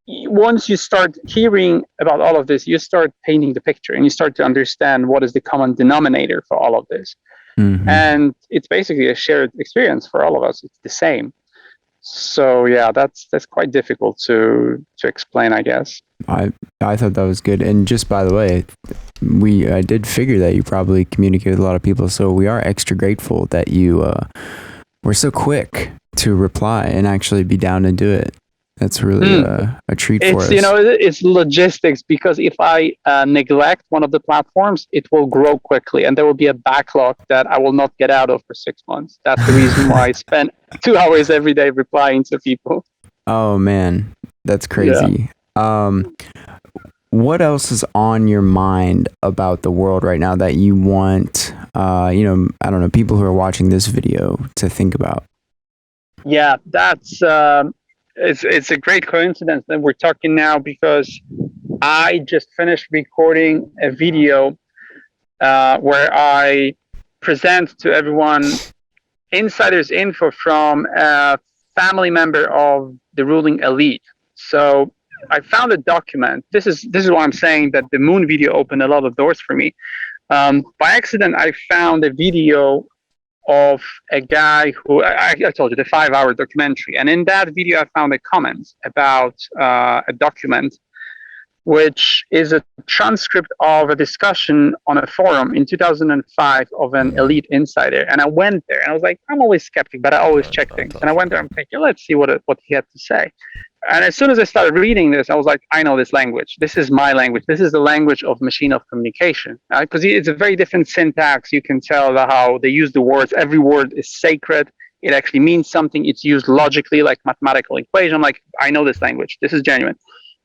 once you start hearing about all of this, you start painting the picture and you start to understand what is the common denominator for all of this. Mm-hmm. And it's basically a shared experience for all of us. It's the same. So yeah, that's quite difficult to explain, I guess. I thought that was good. And just by the way, I did figure that you probably communicate with a lot of people, so we are extra grateful that you were so quick to reply and actually be down to do it. That's really a treat for us. It's logistics, because if I neglect one of the platforms, it will grow quickly and there will be a backlog that I will not get out of for 6 months. That's the reason why I spend 2 hours every day replying to people. Oh man, that's crazy. Yeah. What else is on your mind about the world right now that you want, I don't know, people who are watching this video to think about? Yeah, that's... It's a great coincidence that we're talking now, because I just finished recording a video where I present to everyone insiders info from a family member of the ruling elite. So I found a document. This is why I'm saying that the moon video opened a lot of doors for me. By accident, I found a video of a guy who, I told you, the 5-hour documentary. And in that video, I found a comment about a document, which is a transcript of a discussion on a forum in 2005 of an elite insider. And I went there and I was like, I'm always skeptic, but I always check things. And I went there, I'm thinking, let's see what he had to say. And as soon as I started reading this, I was like, I know this language. This is my language. This is the language of machine of communication. Because it's a very different syntax. You can tell how they use the words. Every word is sacred. It actually means something. It's used logically, like mathematical equation. I'm like, I know this language. This is genuine.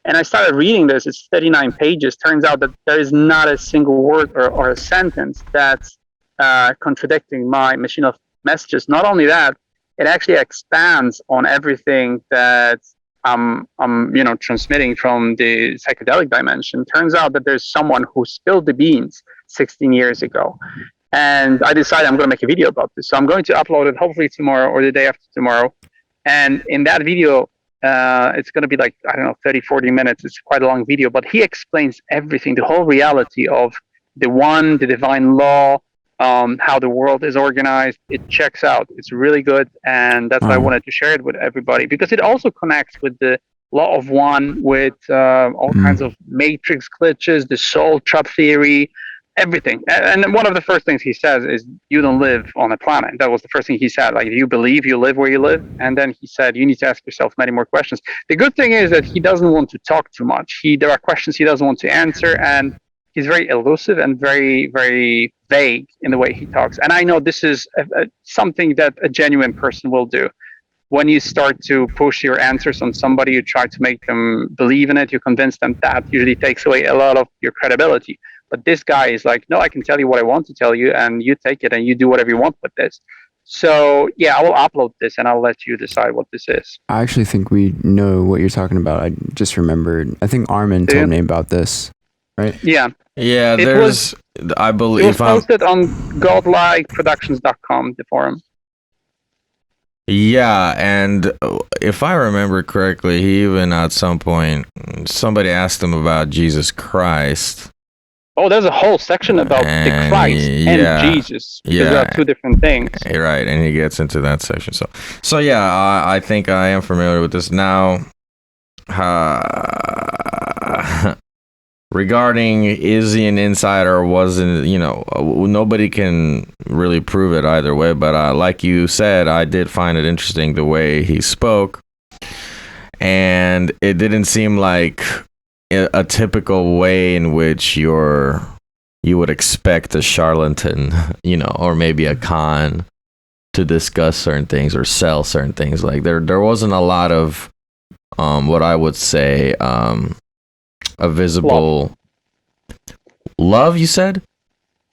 And I started reading this. It's 39 pages. Turns out that there is not a single word or a sentence that's contradicting my machine of messages. Not only that, it actually expands on everything that I'm transmitting from the psychedelic dimension. Turns out that there's someone who spilled the beans 16 years ago. And I decided I'm going to make a video about this. So I'm going to upload it hopefully tomorrow or the day after tomorrow. And in that video, it's going to be like, 30, 40 minutes. It's quite a long video, but he explains everything, the whole reality of the divine law, how the world is organized. It checks out. It's really good. And that's why I wanted to share it with everybody, because it also connects with the law of one, with all kinds of matrix glitches, the soul trap theory, everything. And one of the first things he says is, you don't live on a planet. That was the first thing he said. Like, you believe you live where you live. And then he said, you need to ask yourself many more questions. The good thing is that he doesn't want to talk too much. There are questions he doesn't want to answer. And he's very elusive and very, very vague in the way he talks. And I know this is something that a genuine person will do. When you start to push your answers on somebody, you try to make them believe in it, you convince them, that usually takes away a lot of your credibility. But this guy is like, no, I can tell you what I want to tell you, and you take it and you do whatever you want with this. So yeah, I will upload this and I'll let you decide what this is. I actually think we know what you're talking about. I just remembered. I think Armin told me about this. Right? Yeah. Yeah, I believe... It was posted on godlikeproductions.com, the forum. Yeah, and if I remember correctly, he even at some point, somebody asked him about Jesus Christ. Oh, there's a whole section about the Christ and Jesus. Because there are two different things. Right, and he gets into that section. So yeah, I think I am familiar with this now. Regarding is he an insider or wasn't, nobody can really prove it either way. But like you said, I did find it interesting the way he spoke. And it didn't seem like a typical way in which you would expect a charlatan, or maybe a con to discuss certain things or sell certain things. Like there wasn't a lot of what I would say a visible love, you said?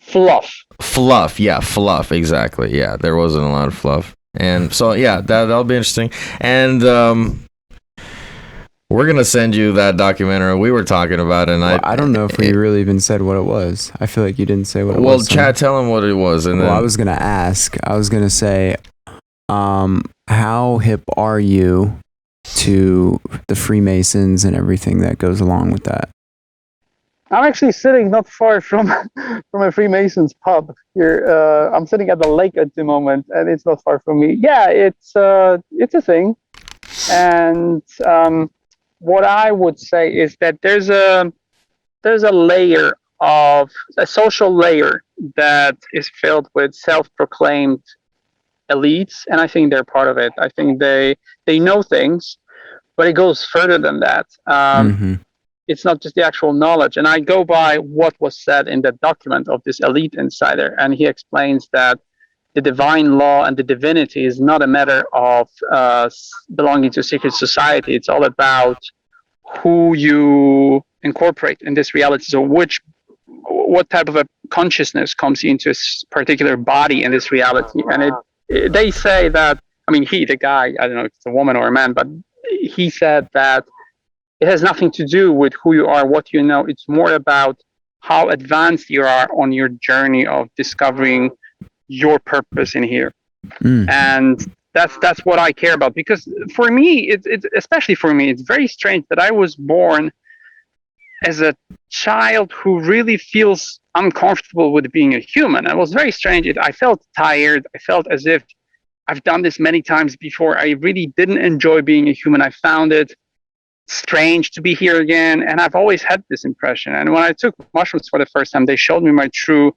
Fluff, yeah, fluff, exactly. Yeah, there wasn't a lot of fluff. And so, yeah, that'll be interesting. And we're going to send you that documentary we were talking about. And I don't know if we really even said what it was. I feel like you didn't say what it was. Well, Chad, tell him what it was. And I was going to ask. I was going to say, how hip are you to the Freemasons and everything that goes along with that? I'm actually sitting not far from a Freemasons pub here. I'm sitting at the lake at the moment, and it's not far from me. Yeah, it's a thing. And what I would say is that there's a layer of a social layer that is filled with self-proclaimed elites, and I think they're part of it. I think they know things, but it goes further than that. It's not just the actual knowledge. And I go by what was said in the document of this elite insider. And he explains that the divine law and the divinity is not a matter of belonging to a secret society. It's all about who you incorporate in this reality. So what type of a consciousness comes into a particular body in this reality. And they say that, I mean, the guy, I don't know if it's a woman or a man, but he said that it has nothing to do with who you are, what you know. It's more about how advanced you are on your journey of discovering your purpose in here. And that's what I care about. Because for me, it's especially for me, it's very strange that I was born as a child who really feels uncomfortable with being a human. It was very strange. I felt tired. I felt as if I've done this many times before. I really didn't enjoy being a human. I found it strange to be here again, and I've always had this impression. And when I took mushrooms for the first time, they showed me my true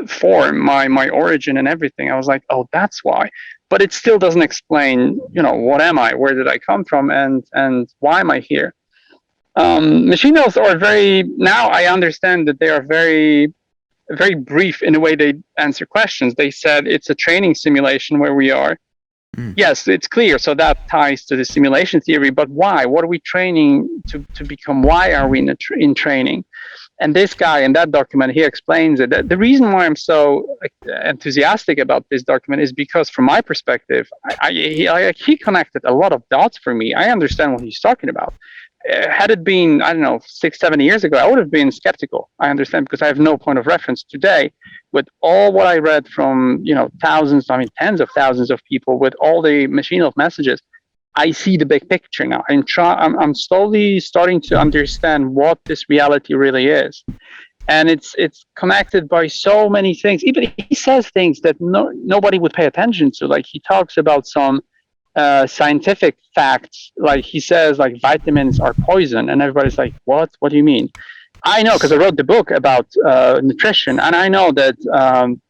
form, my origin and everything. I was like, oh, that's why. But it still doesn't explain, what am I, where did I come from, and why am I here? Machine health are now I understand that they are very, very brief in the way they answer questions. They said it's a training simulation where we are. Yes, it's clear. So that ties to the simulation theory. But why? What are we training to become? Why are we in training? And this guy in that document, he explains it. The reason why I'm so enthusiastic about this document is because, from my perspective, he connected a lot of dots for me. I understand what he's talking about. Had it been, I don't know, 6-7 years ago, I would have been skeptical. I understand, because I have no point of reference today. With all what I read from, tens of thousands of people, with all the machine health messages, I see the big picture now. I'm slowly starting to understand what this reality really is. And it's connected by so many things. Even he says things that nobody would pay attention to. Like, he talks about some scientific facts. Like, he says, like, vitamins are poison, and everybody's like, what do you mean? I know, because I wrote the book about nutrition, and I know that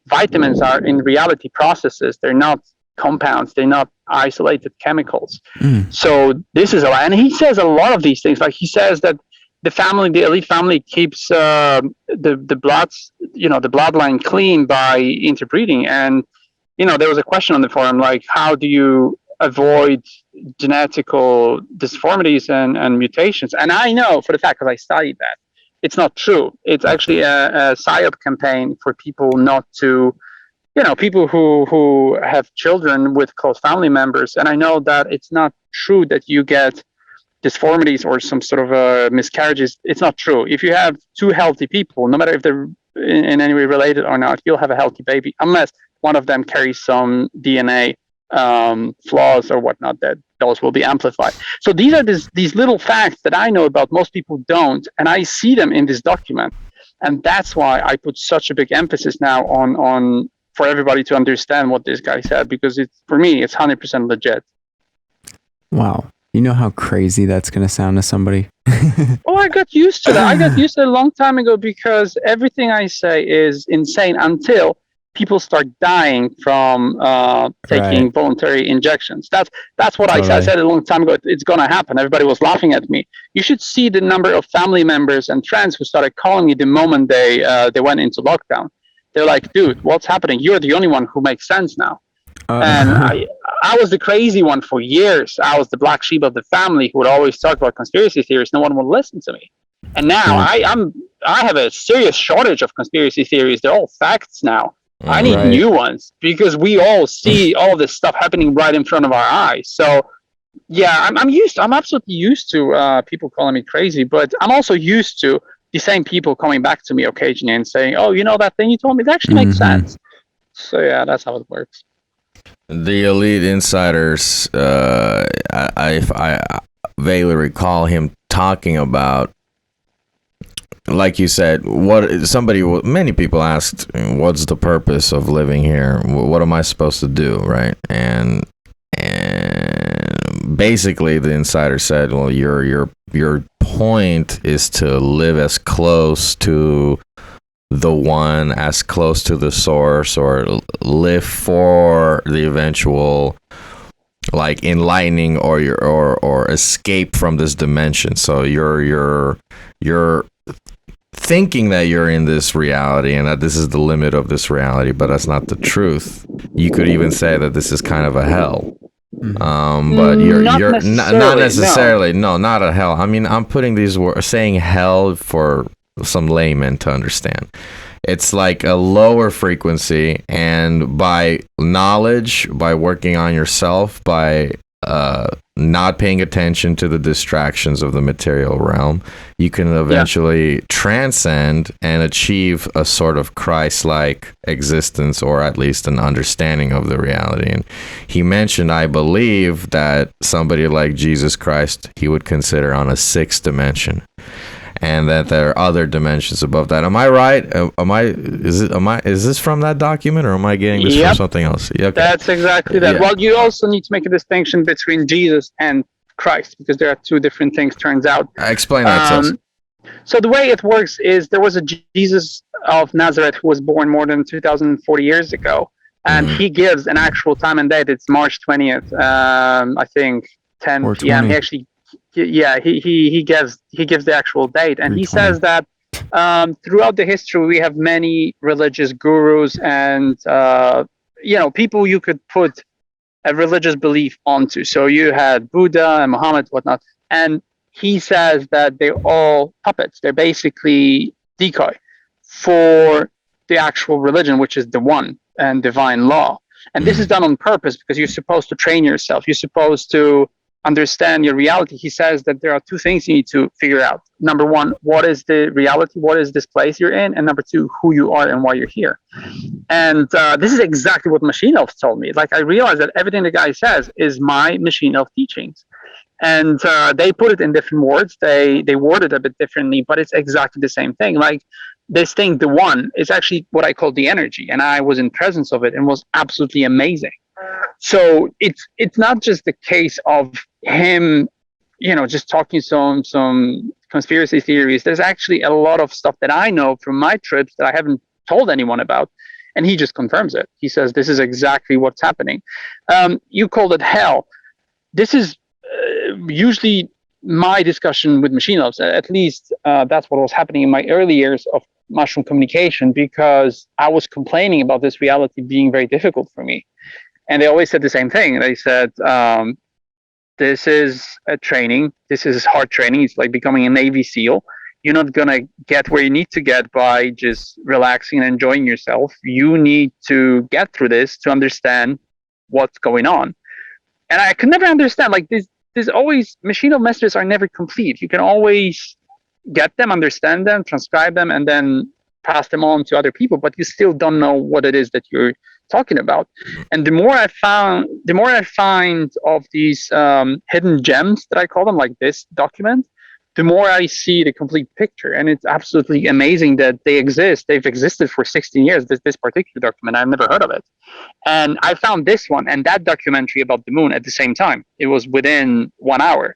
vitamins are in reality processes. They're not compounds. They're not isolated chemicals. So this is and he says a lot of these things. Like, he says that the elite family keeps the bloodline clean by interbreeding. And there was a question on the forum, like, how do you avoid genetical disformities and mutations? And I know for the fact, because I studied that, it's not true. It's actually a psyop campaign for people not to, people who have children with close family members. And I know that it's not true that you get disformities or some sort of miscarriages. It's not true. If you have two healthy people, no matter if they're in any way related or not, you'll have a healthy baby, unless one of them carries some DNA flaws or whatnot, that those will be amplified. So these are these little facts that I know about, most people don't, and I see them in this document. And that's why I put such a big emphasis now on for everybody to understand what this guy said, because for me, it's 100% legit. Wow. You know how crazy that's going to sound to somebody? Oh, I got used to that. I got used to it a long time ago, because everything I say is insane until people start dying from taking voluntary injections. That's what I said. I said it a long time ago. It's going to happen. Everybody was laughing at me. You should see the number of family members and friends who started calling me the moment they went into lockdown. They're like, dude, what's happening? You're the only one who makes sense now. And I was the crazy one for years. I was the black sheep of the family who would always talk about conspiracy theories. No one would listen to me. And now I have a serious shortage of conspiracy theories. They're all facts now. I need new ones because we all see all this stuff happening right in front of our eyes. So yeah, I'm absolutely used to people calling me crazy, but I'm also used to the same people coming back to me occasionally and saying, "Oh, you know that thing you told me? That actually makes sense." So yeah, that's how it works. The elite insiders, I vaguely recall him talking about, like you said, many people asked, what's the purpose of living here? What am I supposed to do, right? And basically the insider said, well, your point is to live as close to the one, as close to the source, or live for the eventual like enlightening or escape from this dimension. So you're thinking that you're in this reality and that this is the limit of this reality, but that's not the truth. You could even say that this is kind of a hell. But you're not necessarily, no, not a hell. I mean, I'm putting these words, saying hell for some laymen to understand. It's like a lower frequency, and by knowledge, by working on yourself, by not paying attention to the distractions of the material realm, you can eventually transcend and achieve a sort of Christ-like existence, or at least an understanding of the reality. And he mentioned, I believe, that somebody like Jesus Christ, he would consider on a sixth dimension, and that there are other dimensions above that. Am I right? Is this from that document, or am I getting this from something else? Yeah, okay. That's exactly that. Well, you also need to make a distinction between Jesus and Christ, because there are two different things, turns out. Explain that. So the way it works is there was a Jesus of Nazareth who was born more than 2,040 years ago, and he gives an actual time and date. It's March 20th, I think, 10 p.m. He actually, he gives the actual date, and he says that throughout the history we have many religious gurus and people you could put a religious belief onto. So you had Buddha and Muhammad, whatnot, and he says that they're all puppets. They're basically decoy for the actual religion, which is the one and divine law. And this is done on purpose because you're supposed to train yourself. You're supposed to understand your reality. He says that there are two things you need to figure out. Number one, what is the reality? What is this place you're in? And number two, who you are and why you're here. And this is exactly what Machine Elf told me. Like, I realized that everything the guy says is my Machine Elf teachings. And they put it in different words. They word it a bit differently, but it's exactly the same thing. Like, this thing, the one, is actually what I call the energy. And I was in presence of it and was absolutely amazing. So it's not just the case of him, just talking some conspiracy theories. There's actually a lot of stuff that I know from my trips that I haven't told anyone about. And he just confirms it. He says, this is exactly what's happening. You called it hell. This is usually my discussion with Machine Elves. At least that's what was happening in my early years of mushroom communication, because I was complaining about this reality being very difficult for me. And they always said the same thing. They said, this is a training. This is hard training. It's like becoming a Navy SEAL. You're not going to get where you need to get by just relaxing and enjoying yourself. You need to get through this to understand what's going on. And I could never understand, like, there's always, Machine Elf messages are never complete. You can always get them, understand them, transcribe them, and then pass them on to other people, but you still don't know what it is that you're talking about. And the more I find of these hidden gems, that I call them, like this document, the more I see the complete picture. And it's absolutely amazing that they exist. They've existed for 16 years, this particular document. I've never heard of it. And I found this one and that documentary about the moon at the same time. It was within 1 hour.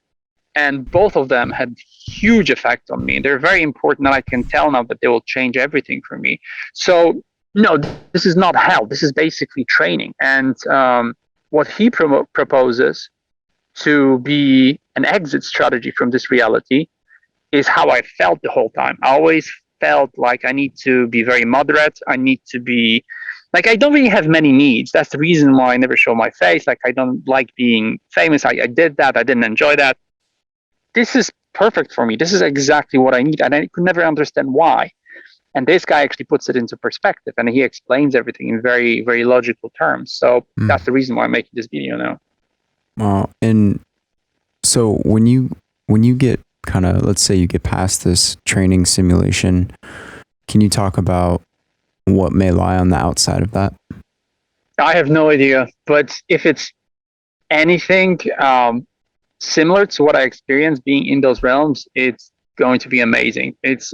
And both of them had huge effect on me. They're very important, and I can tell now that they will change everything for me. So, no, this is not hell. This is basically training. And what he proposes to be an exit strategy from this reality is how I felt the whole time. I always felt like I need to be very moderate. I need to be, like, I don't really have many needs. That's the reason why I never show my face. Like, I don't like being famous. I did that. I didn't enjoy that. This is perfect for me. This is exactly what I need. And I could never understand why. And this guy actually puts it into perspective, and he explains everything in very, very logical terms. So that's the reason why I'm making this video now. And so when you get kind of, let's say you get past this training simulation, can you talk about what may lie on the outside of that? I have no idea, but if it's anything similar to what I experienced being in those realms, it's going to be amazing. It's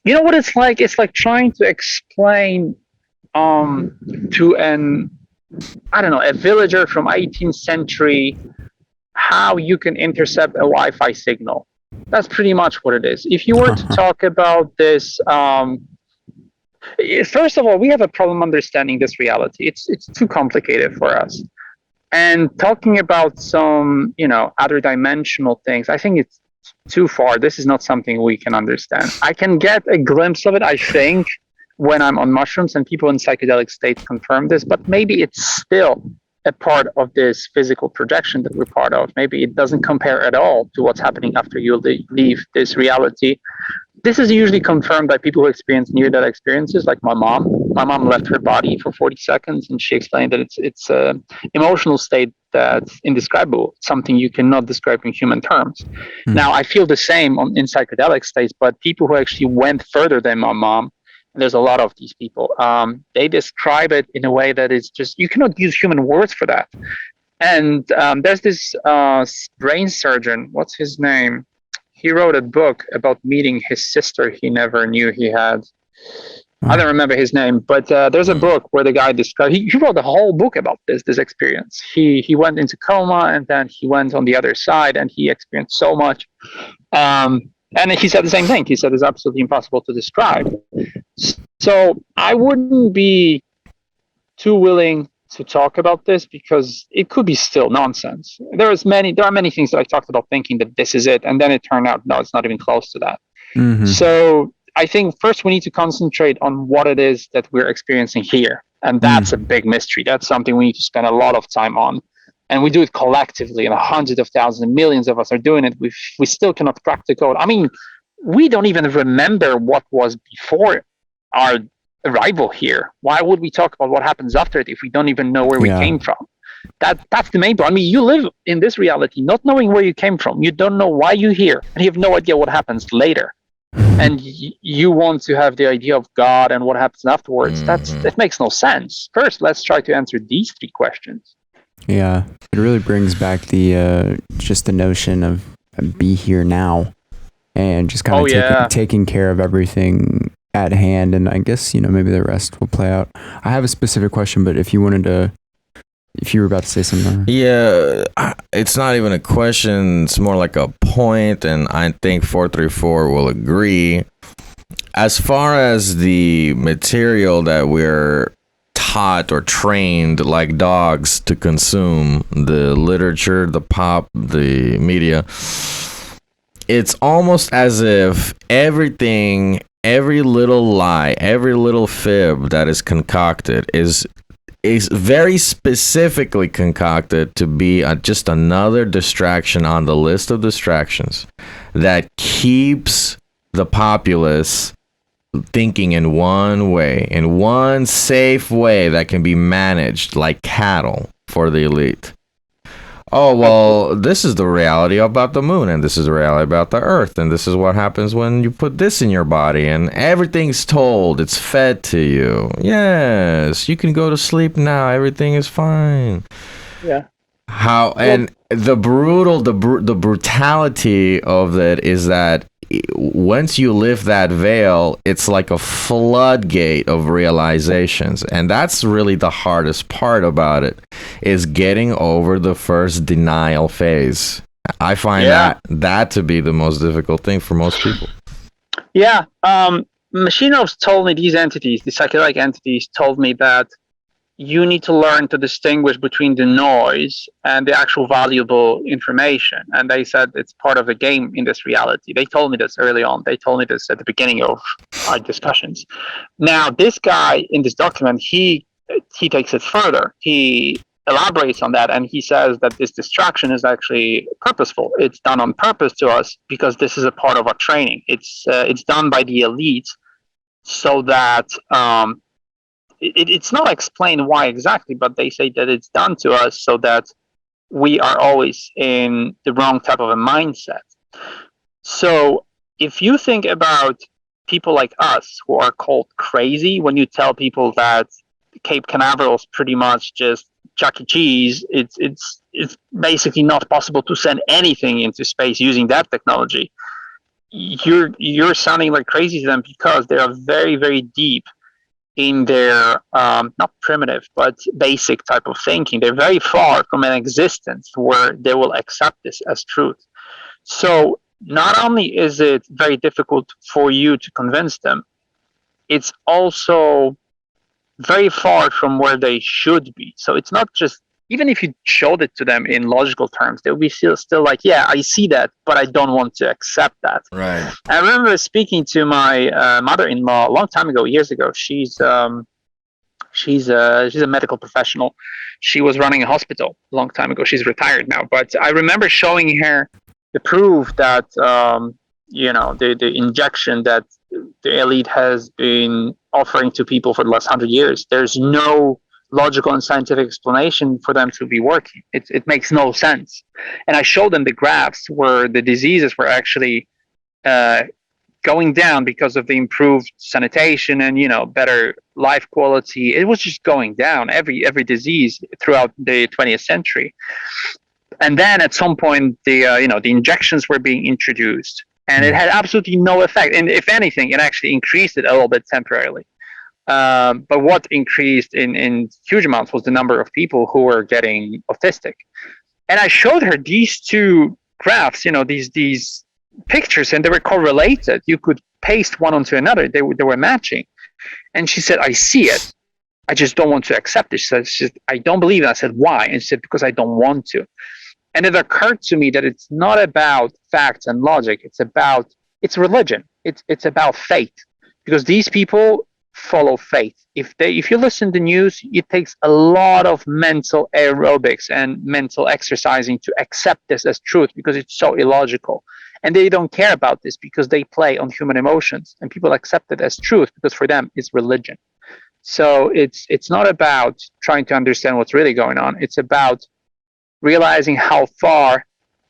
you know what it's like? It's like trying to explain to a villager from 18th century how you can intercept a Wi-Fi signal. That's pretty much what it is. If you were to talk about this, first of all, we have a problem understanding this reality. It's too complicated for us. And talking about some, other dimensional things, I think it's too far. This is not something we can understand. I can get a glimpse of it, I think, when I'm on mushrooms, and people in psychedelic states confirm this, but maybe it's still a part of this physical projection that we're part of. Maybe it doesn't compare at all to what's happening after you leave this reality. This is usually confirmed by people who experience near-death experiences, like my mom. My mom left her body for 40 seconds, and she explained that it's an emotional state that's indescribable, something you cannot describe in human terms. Now, I feel the same in psychedelic states, but people who actually went further than my mom, and there's a lot of these people, they describe it in a way that is just, you cannot use human words for that. And there's this brain surgeon, what's his name? He wrote a book about meeting his sister he never knew he had. I don't remember his name, but there's a book where the guy described, he wrote a whole book about this experience. He went into coma, and then he went on the other side, and he experienced so much. And he said the same thing. He said it's absolutely impossible to describe. So I wouldn't be too willing to talk about this, because it could be still nonsense. There are many things that I talked about thinking that this is it, and then it turned out, no, it's not even close to that. So I think first we need to concentrate on what it is that we're experiencing here. And that's a big mystery. That's something we need to spend a lot of time on. And we do it collectively, and hundreds of thousands and millions of us are doing it. We still cannot crack the code. I mean, we don't even remember what was before our arrival here. Why would we talk about what happens after it if we don't even know where we came from? That's the main problem. I mean, you live in this reality not knowing where you came from. You don't know why you're here, and you have no idea what happens later. And you want to have the idea of God and what happens afterwards. That makes no sense. First, let's try to answer these three questions. Yeah, it really brings back the just the notion of be here now, and just kind of taking care of everything at hand. And I guess maybe the rest will play out. I have a specific question, but if you were about to say something. Yeah, it's not even a question. It's more like a point, and I think 434 will agree. As far as the material that we're taught or trained like dogs to consume, the literature, the pop, the media, it's almost as if everything, every little lie, every little fib that is concocted is very specifically concocted to be just another distraction on the list of distractions that keeps the populace thinking in one way, in one safe way that can be managed like cattle for the elite. Oh, well, this is the reality about the moon, and this is the reality about the earth, and this is what happens when you put this in your body, and everything's told, it's fed to you. Yes, you can go to sleep now, everything is fine. Yeah. And the brutality of it is that once you lift that veil, it's like a floodgate of realizations. And that's really the hardest part about it, is getting over the first denial phase. I find that to be the most difficult thing for most people. Yeah. Machinovs told me, these entities, the psychedelic entities, told me that you need to learn to distinguish between the noise and the actual valuable information. And they said it's part of the game in this reality. They told me this early on. They told me this at the beginning of our discussions. Now, this guy in this document, he takes it further. He elaborates on that, and he says that this distraction is actually purposeful. It's done on purpose to us because this is a part of our training. It's done by the elite so that it's not explained why exactly, but they say that it's done to us so that we are always in the wrong type of a mindset. So if you think about people like us who are called crazy, when you tell people that Cape Canaveral is pretty much just Chuck E. Cheese, it's basically not possible to send anything into space using that technology. You're sounding like crazy to them because they are very, very deep in their not primitive but basic type of thinking. They're very far from an existence where they will accept this as truth. So not only is it very difficult for you to convince them, it's also very far from where they should be. So it's not just, even if you showed it to them in logical terms, they'll be still like, yeah, I see that, but I don't want to accept that. Right. I remember speaking to my mother-in-law a long time ago, years ago. She's a medical professional. She was running a hospital a long time ago. She's retired now, but I remember showing her the proof that the injection that the elite has been offering to people for the last 100 years. There's no logical and scientific explanation for them to be working. It makes no sense. And I showed them the graphs where the diseases were actually going down because of the improved sanitation and better life quality. It was just going down, every disease throughout the 20th century. And then at some point the injections were being introduced, and it had absolutely no effect. And if anything, it actually increased it a little bit temporarily. But what increased in huge amounts was the number of people who were getting autistic. And I showed her these two graphs, these pictures, and they were correlated. You could paste one onto another. They were matching. And she said, I see it. I just don't want to accept it. She said, I don't believe it. I said, why? And she said, because I don't want to. And it occurred to me that it's not about facts and logic. It's religion. It's about faith, because these people follow faith. If you listen to news, it takes a lot of mental aerobics and mental exercising to accept this as truth, because it's so illogical. And they don't care about this because they play on human emotions, and people accept it as truth because for them it's religion. So it's not about trying to understand what's really going on. It's about realizing how far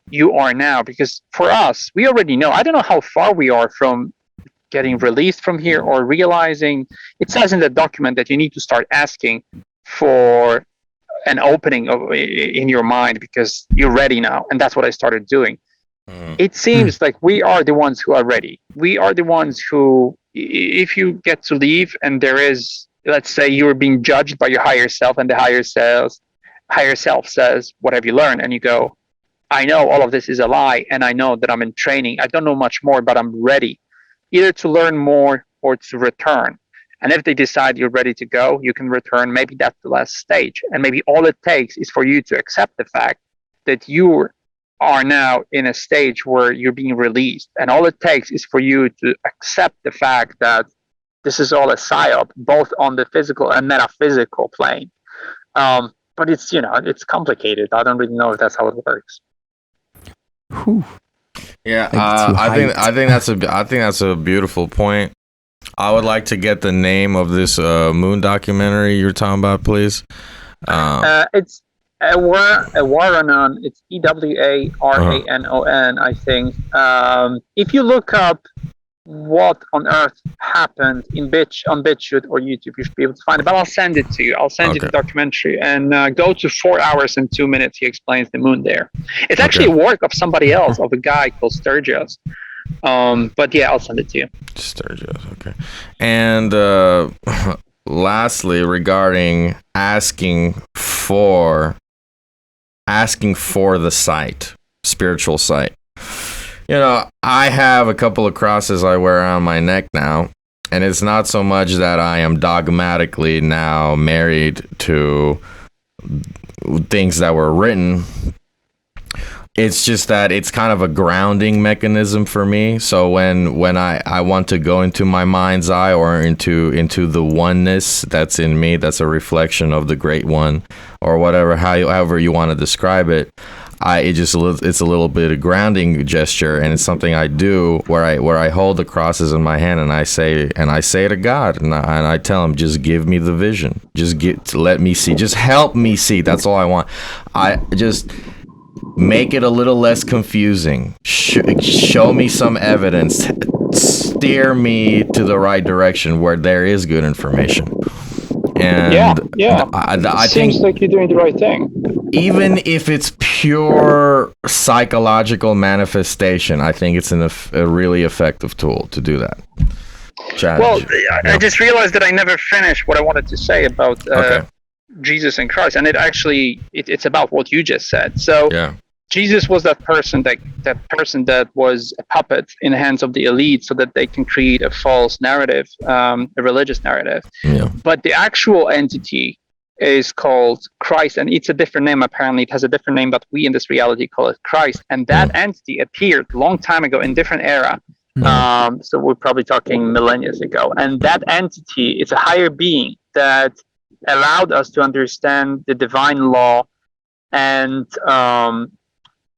you are now, because for us, we already know. I don't know how far we are from getting released from here, or realizing. It says in the document that you need to start asking for an opening in your mind because you're ready now, and that's what I started doing. It seems like we are the ones who are ready. We are the ones who, if you get to leave and there is, let's say you're being judged by your higher self, and the higher self says, what have you learned? And you go, I know all of this is a lie, and I know that I'm in training. I don't know much more, but I'm ready either to learn more or to return. And if they decide you're ready to go, you can return. Maybe that's the last stage. And maybe all it takes is for you to accept the fact that you are now in a stage where you're being released. And all it takes is for you to accept the fact that this is all a psyop, both on the physical and metaphysical plane. But it's complicated. I don't really know if that's how it works. Whew. Yeah, I think that's a beautiful point. I would like to get the name of this moon documentary you're talking about, please. It's Ewaranon. It's EWARANON, I think. If you look up what on earth happened on BitChute or YouTube, you should be able to find it. But I'll send it to you. I'll send you the documentary, and go to 4 hours and 2 minutes. He explains the moon there. It's actually a work of somebody else, of a guy called Sturgis. But yeah, I'll send it to you. Sturgis, okay. And lastly, regarding asking for the sight, spiritual sight. I have a couple of crosses I wear around my neck now, and it's not so much that I am dogmatically now married to things that were written, It's just that it's kind of a grounding mechanism for me. So when I want to go into my mind's eye or into the oneness that's in me, that's a reflection of the great one, or whatever, however you want to describe it. It's a little bit of grounding gesture, and it's something I do where I hold the crosses in my hand and I say to God, and I tell him, just give me the vision, let me see, just help me see. That's all I want. I just make it a little less confusing. Show me some evidence. Steer me to the right direction where there is good information. And I seems like you're doing the right thing. Even if it's pure psychological manifestation, I think it's a really effective tool to do that. Well, I just realized that I never finished what I wanted to say about Jesus and Christ, and it's about what you just said. So Jesus was that person that was a puppet in the hands of the elite, so that they can create a false narrative, a religious narrative. Yeah. But the actual entity is called Christ, and it's a different name. Apparently, it has a different name, but we in this reality call it Christ. And that entity appeared a long time ago in different era. So we're probably talking millennia ago. And that entity, it's a higher being that allowed us to understand the divine law and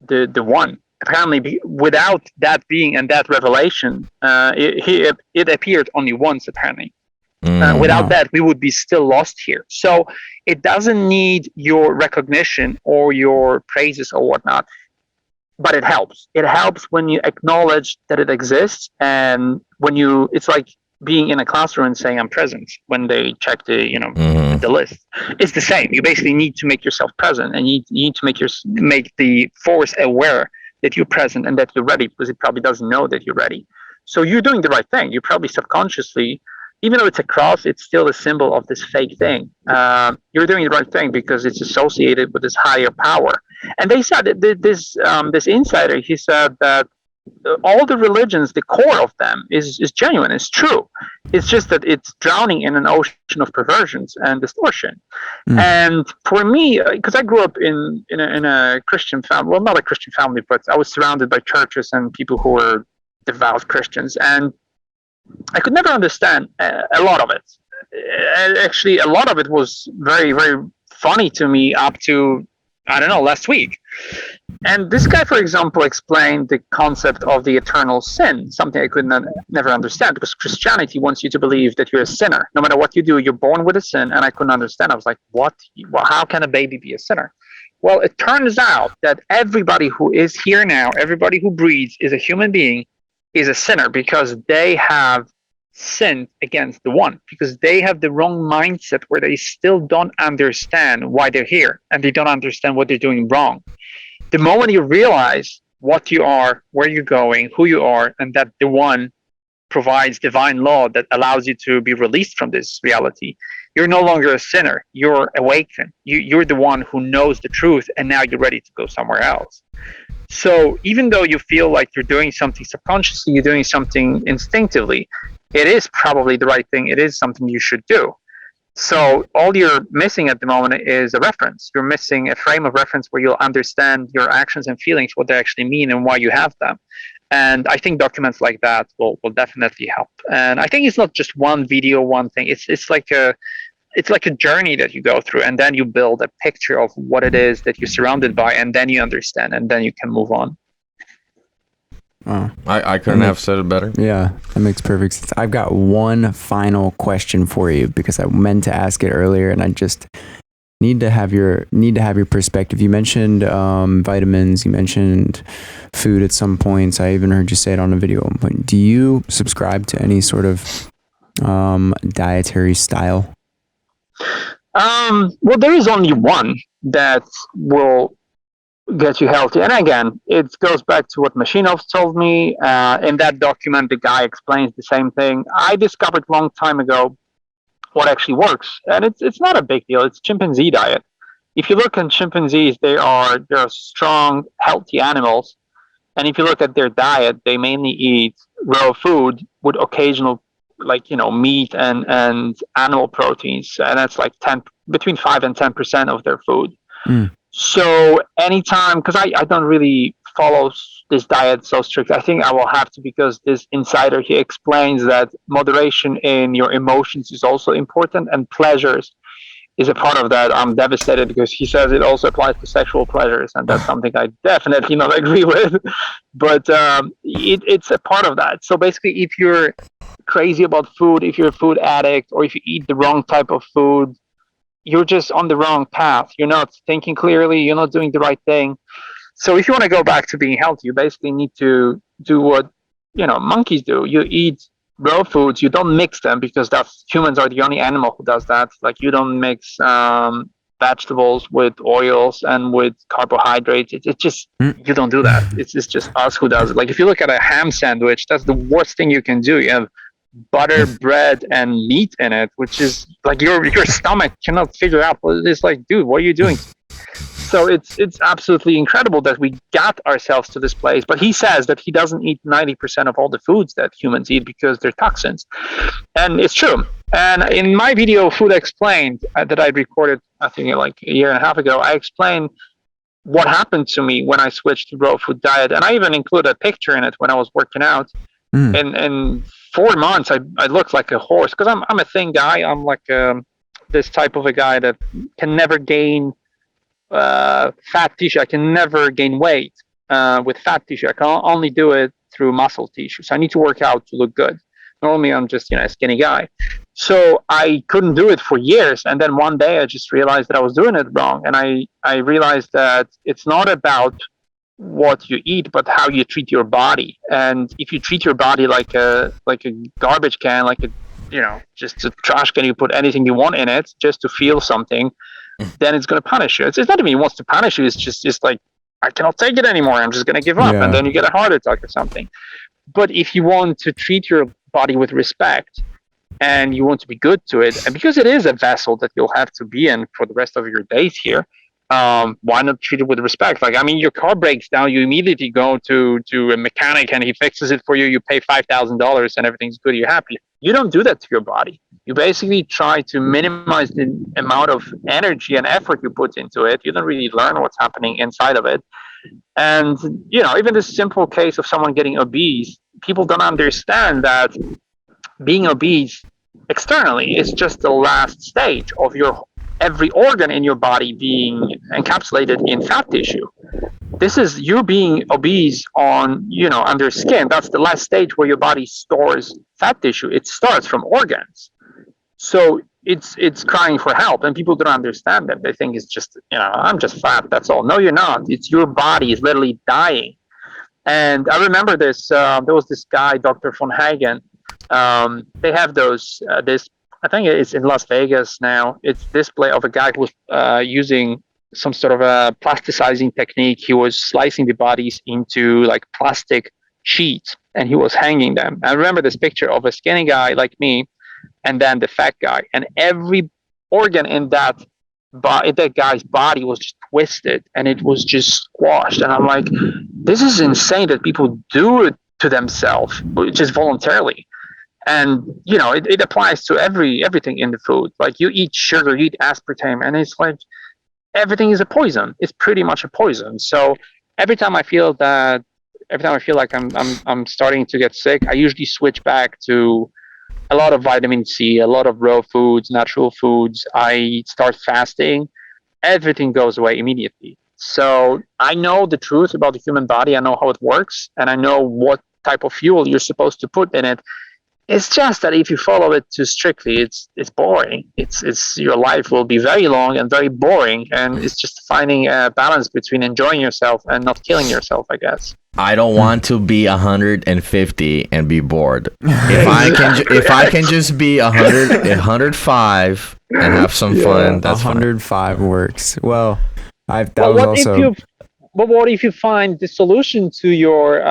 the one. Apparently, without that being and that revelation, it appeared only once, apparently. Without that, we would be still lost here. So it doesn't need your recognition or your praises or whatnot, but it helps. It helps when you acknowledge that it exists, and it's like being in a classroom and saying I'm present when they check the list. It's the same. You basically need to make yourself present, and you need to make the force aware that you're present and that you're ready, because it probably doesn't know that you're ready. So you're doing the right thing. You're probably subconsciously, even though it's a cross, it's still a symbol of this fake thing. You're doing the right thing because it's associated with this higher power. And they said that this insider, he said that all the religions, the core of them is genuine, it's true. It's just that it's drowning in an ocean of perversions and distortion. And for me, because I grew up in a Christian family, well, not a Christian family, but I was surrounded by churches and people who were devout Christians, and I could never understand a lot of it. Actually, a lot of it was very, very funny to me up to, I don't know, last week. And this guy, for example, explained the concept of the eternal sin, something I could never understand, because Christianity wants you to believe that you're a sinner. No matter what you do, you're born with a sin, and I couldn't understand. I was like, what? Well, how can a baby be a sinner? Well, it turns out that everybody who is here now, everybody who breathes, is a human being, is a sinner, because they have sinned against the one, because they have the wrong mindset where they still don't understand why they're here, and they don't understand what they're doing wrong. The moment you realize what you are, where you're going, who you are, and that the one provides divine law that allows you to be released from this reality, you're no longer a sinner. You're awakened. You're the one who knows the truth, and now you're ready to go somewhere else. So even though you feel like you're doing something subconsciously, you're doing something instinctively, it is probably the right thing. It is something you should do. So all you're missing at the moment is a reference. You're missing a frame of reference where you'll understand your actions and feelings, what they actually mean and why you have them. And I think documents like that will definitely help. And I think it's not just one video, one thing. It's like a journey that you go through, and then you build a picture of what it is that you're surrounded by, and then you understand, and then you can move on. Oh, I couldn't have said it better. Yeah, that makes perfect sense. I've got one final question for you, because I meant to ask it earlier, and I just need to have your perspective. You mentioned vitamins. You mentioned food at some points. I even heard you say it on a video. But do you subscribe to any sort of dietary style? Well, there is only one that will get you healthy. And again, it goes back to what Mashinov told me. In that document, the guy explains the same thing. I discovered a long time ago what actually works. And it's not a big deal. It's Chimpanzee Diet. If you look at chimpanzees, they're strong, healthy animals. And if you look at their diet, they mainly eat raw food with occasional, meat and animal proteins. And that's like between 5 and 10% of their food. So anytime, because I don't really follow this diet so strict, I think I will have to, because this insider, he explains that moderation in your emotions is also important, and pleasures is a part of that. I'm devastated because he says it also applies to sexual pleasures, and that's something I definitely not agree with. But it's a part of that. So basically, if you're crazy about food, if you're a food addict, or if you eat the wrong type of food, you're just on the wrong path. You're not thinking clearly. You're not doing the right thing. So if you want to go back to being healthy, you basically need to do what monkeys do. You eat raw foods. You don't mix them, because that's humans are the only animal who does that. Like, you don't mix vegetables with oils and with carbohydrates. It just, you don't do that. It's just us who does it. Like, if you look at a ham sandwich, that's the worst thing you can do. You have butter, bread, and meat in it, which is like your stomach cannot figure out what it is. Like, dude, what are you doing? So it's absolutely incredible that we got ourselves to this place. But he says that he doesn't eat 90% of all the foods that humans eat because they're toxins, and it's true. And in my video, Food Explained, that I recorded, I think like a year and a half ago, I explained what happened to me when I switched to raw food diet, and I even include a picture in it when I was working out. In 4 months, I looked like a horse, because I'm a thin guy. I'm like this type of a guy that can never gain fat tissue. I can never gain weight with fat tissue. I can only do it through muscle tissue. So I need to work out to look good. Normally, I'm just a skinny guy. So I couldn't do it for years, and then one day I just realized that I was doing it wrong, and I realized that it's not about what you eat, but how you treat your body. And if you treat your body like a garbage can, like just a trash can, you put anything you want in it just to feel something, then it's going to punish you. It's not even he wants to punish you. It's just like, I cannot take it anymore. I'm just going to give up. And then you get a heart attack or something. But if you want to treat your body with respect, and you want to be good to it, and because it is a vessel that you'll have to be in for the rest of your days here, why not treat it with respect? Like, I mean, your car breaks down, you immediately go to a mechanic and he fixes it for you. You pay $5,000 and everything's good. You're happy. You don't do that to your body. You basically try to minimize the amount of energy and effort you put into it. You don't really learn what's happening inside of it. And, even this simple case of someone getting obese, people don't understand that being obese externally is just the last stage of your every organ in your body being encapsulated in fat tissue. This is you being obese on, under skin. That's the last stage where your body stores fat tissue. It starts from organs. So it's crying for help, and people don't understand that. They think it's just, I'm just fat, that's all. No, you're not. It's your body is literally dying. And I remember this, there was this guy, Dr. von Hagen. They have this, I think it's in Las Vegas now. It's display of a guy who was using some sort of a plasticizing technique. He was slicing the bodies into like plastic sheets, and he was hanging them. I remember this picture of a skinny guy like me, and then the fat guy, and every organ in that guy's body was just twisted, and it was just squashed. And I'm like, this is insane that people do it to themselves just voluntarily. And it applies to everything in the food. Like, you eat sugar, you eat aspartame, and it's like everything is a poison. It's pretty much a poison. So every time I feel like I'm starting to get sick, I usually switch back to a lot of vitamin C, a lot of raw foods, natural foods. I start fasting. Everything goes away immediately. So I know the truth about the human body. I know how it works, and I know what type of fuel you're supposed to put in it. It's just that if you follow it too strictly, it's boring. It's your life will be very long and very boring, and it's just finding a balance between enjoying yourself and not killing yourself, I guess. I don't want to be 150 and be bored. If I can just be 105 and have some fun, that's 105 fine. works. Well, But what if you find the solution to your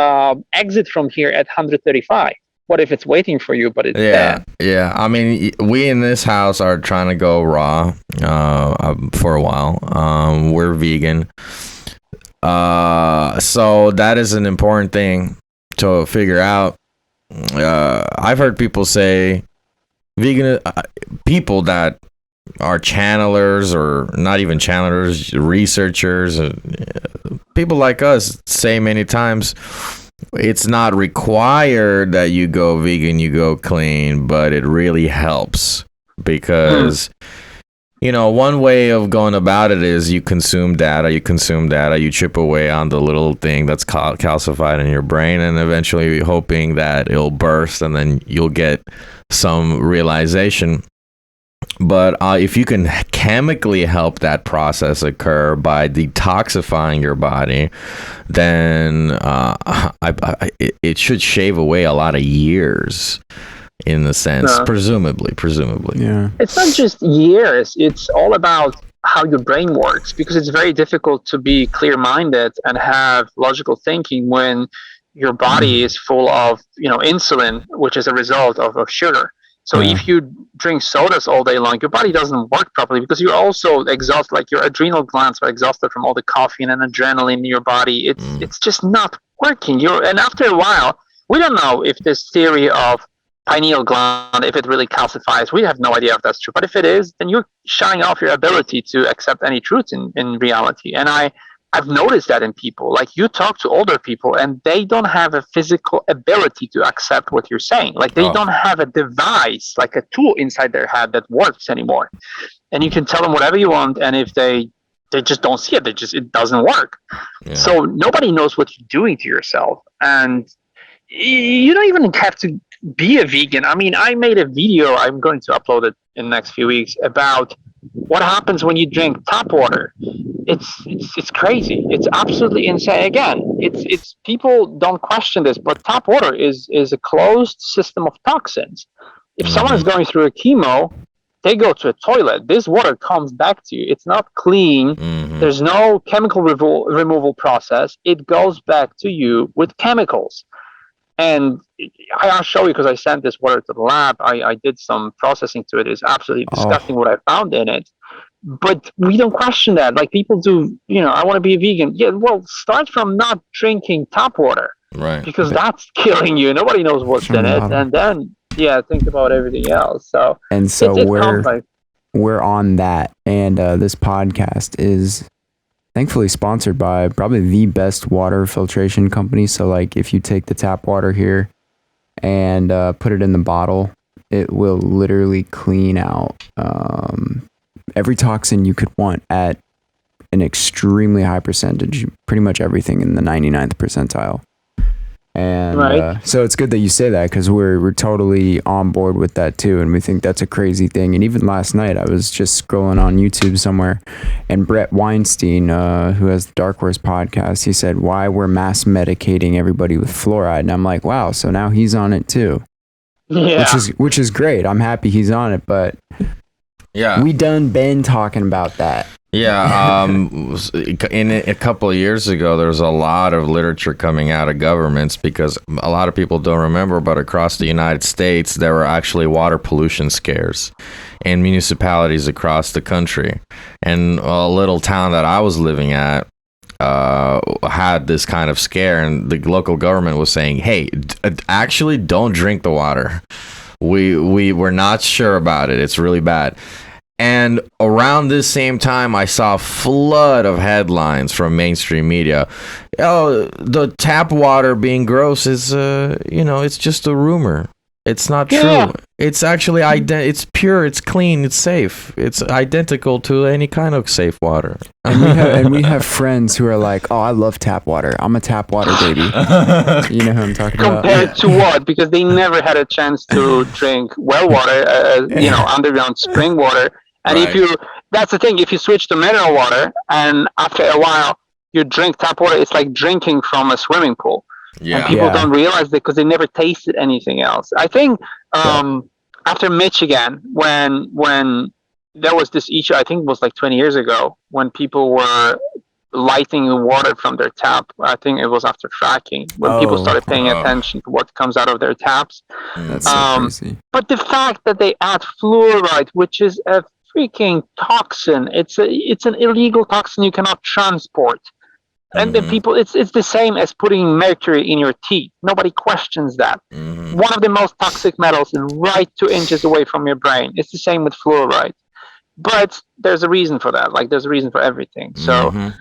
exit from here at 135? What if it's waiting for you, but it's dead? Yeah. I mean, we in this house are trying to go raw for a while. We're vegan. So that is an important thing to figure out. I've heard people say people that our channelers, or not even channelers, researchers, people like us say many times, it's not required that you go vegan, you go clean, but it really helps because, one way of going about it is you consume data, you chip away on the little thing that's calcified in your brain, and eventually hoping that it'll burst and then you'll get some realization. But if you can chemically help that process occur by detoxifying your body, then it should shave away a lot of years, in the sense, presumably. Yeah. It's not just years. It's all about how your brain works, because it's very difficult to be clear-minded and have logical thinking when your body is full of, insulin, which is a result of sugar. So if you drink sodas all day long, your body doesn't work properly because you're also exhausted. Like your adrenal glands are exhausted from all the caffeine and adrenaline in your body. It's just not working. And after a while, we don't know if this theory of pineal gland, if it really calcifies. We have no idea if that's true. But if it is, then you're shutting off your ability to accept any truth in reality. And I've noticed that in people. Like, you talk to older people and they don't have a physical ability to accept what you're saying. Like, they don't have a device, like a tool inside their head that works anymore. And you can tell them whatever you want, and if they just don't see it, it doesn't work. Yeah. So nobody knows what you're doing to yourself. And you don't even have to be a vegan. I mean, I made a video, I'm going to upload it in the next few weeks, about what happens when you drink tap water. It's crazy. It's absolutely insane. Again, it's people don't question this, but tap water is a closed system of toxins. If someone is going through a chemo, they go to a toilet. This water comes back to you. It's not clean. There's no chemical removal process. It goes back to you with chemicals. And I'll show you, because I sent this water to the lab. I did some processing to it. It's absolutely disgusting what I found in it. But we don't question that. Like, people do, I want to be a vegan. Yeah, well, start from not drinking tap water. Right. Because that's killing you. Nobody knows what's in it. And then, think about everything else. So we're on that. And this podcast is thankfully sponsored by probably the best water filtration company. So, like, if you take the tap water here and put it in the bottle, it will literally clean out every toxin you could want at an extremely high percentage, pretty much everything in the 99th percentile. And so it's good that you say that, because we're totally on board with that too, and we think that's a crazy thing. And even last night, I was just scrolling on YouTube somewhere, and Brett Weinstein, who has the Dark Horse podcast, he said, why we're mass medicating everybody with fluoride. And I'm like, wow, so now he's on it too. Yeah. Which is great. I'm happy he's on it, but we done been talking about that. Yeah, in a couple of years ago, there was a lot of literature coming out of governments, because a lot of people don't remember, but across the United States, there were actually water pollution scares in municipalities across the country. And a little town that I was living at had this kind of scare, and the local government was saying, hey, actually don't drink the water. We're not sure about it. It's really bad. And around this same time, I saw a flood of headlines from mainstream media. Oh, the tap water being gross is, it's just a rumor. It's not true. It's actually it's pure, it's clean, it's safe. It's identical to any kind of safe water. And we have friends who are like, "Oh, I love tap water. I'm a tap water baby." You know who I'm talking about? Compared to what? Because they never had a chance to drink well water, underground spring water. And that's the thing. If you switch to mineral water, and after a while you drink tap water, it's like drinking from a swimming pool. Yeah. And people don't realize that because they never tasted anything else. I think after Michigan, when there was this issue, I think it was like 20 years ago, when people were lighting water from their tap. I think it was after fracking, when people started paying attention to what comes out of their taps. That's so crazy. But the fact that they add fluoride, which is a freaking toxin, it's an illegal toxin you cannot transport. And the people, it's the same as putting mercury in your teeth. Nobody questions that. One of the most toxic metals is right 2 inches away from your brain. It's the same with fluoride. but there's a reason for that. Like there's a reason for everything. So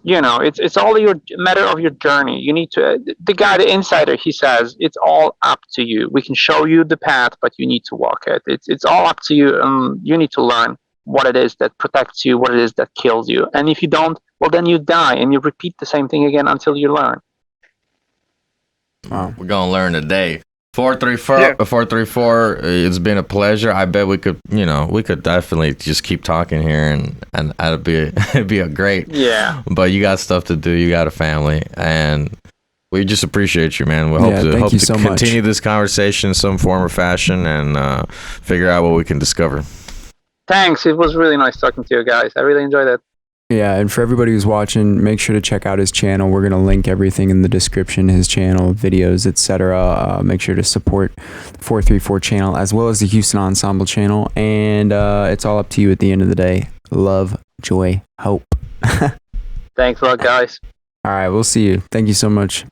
it's all your matter of your journey. You need to. The guy, the insider, he says it's all up to you. We can show you the path, but you need to walk it. It's all up to you. You need to learn what it is that protects you, what it is that kills you. And if you don't, well, then you die and you repeat the same thing again until you learn. Wow. We're gonna learn today. 434. It's been a pleasure. I bet we could definitely just keep talking here, and it'd be a great. Yeah. But you got stuff to do. You got a family, and we just appreciate you, man. We hope to continue this conversation in some form or fashion, and figure out what we can discover. Thanks. It was really nice talking to you guys. I really enjoyed it. Yeah, and for everybody who's watching, make sure to check out his channel. We're going to link everything in the description, his channel, videos, etc. Make sure to support the 434 channel as well as the Houston Ensemble channel. And it's all up to you at the end of the day. Love, joy, hope. Thanks a lot, guys. All right, we'll see you. Thank you so much.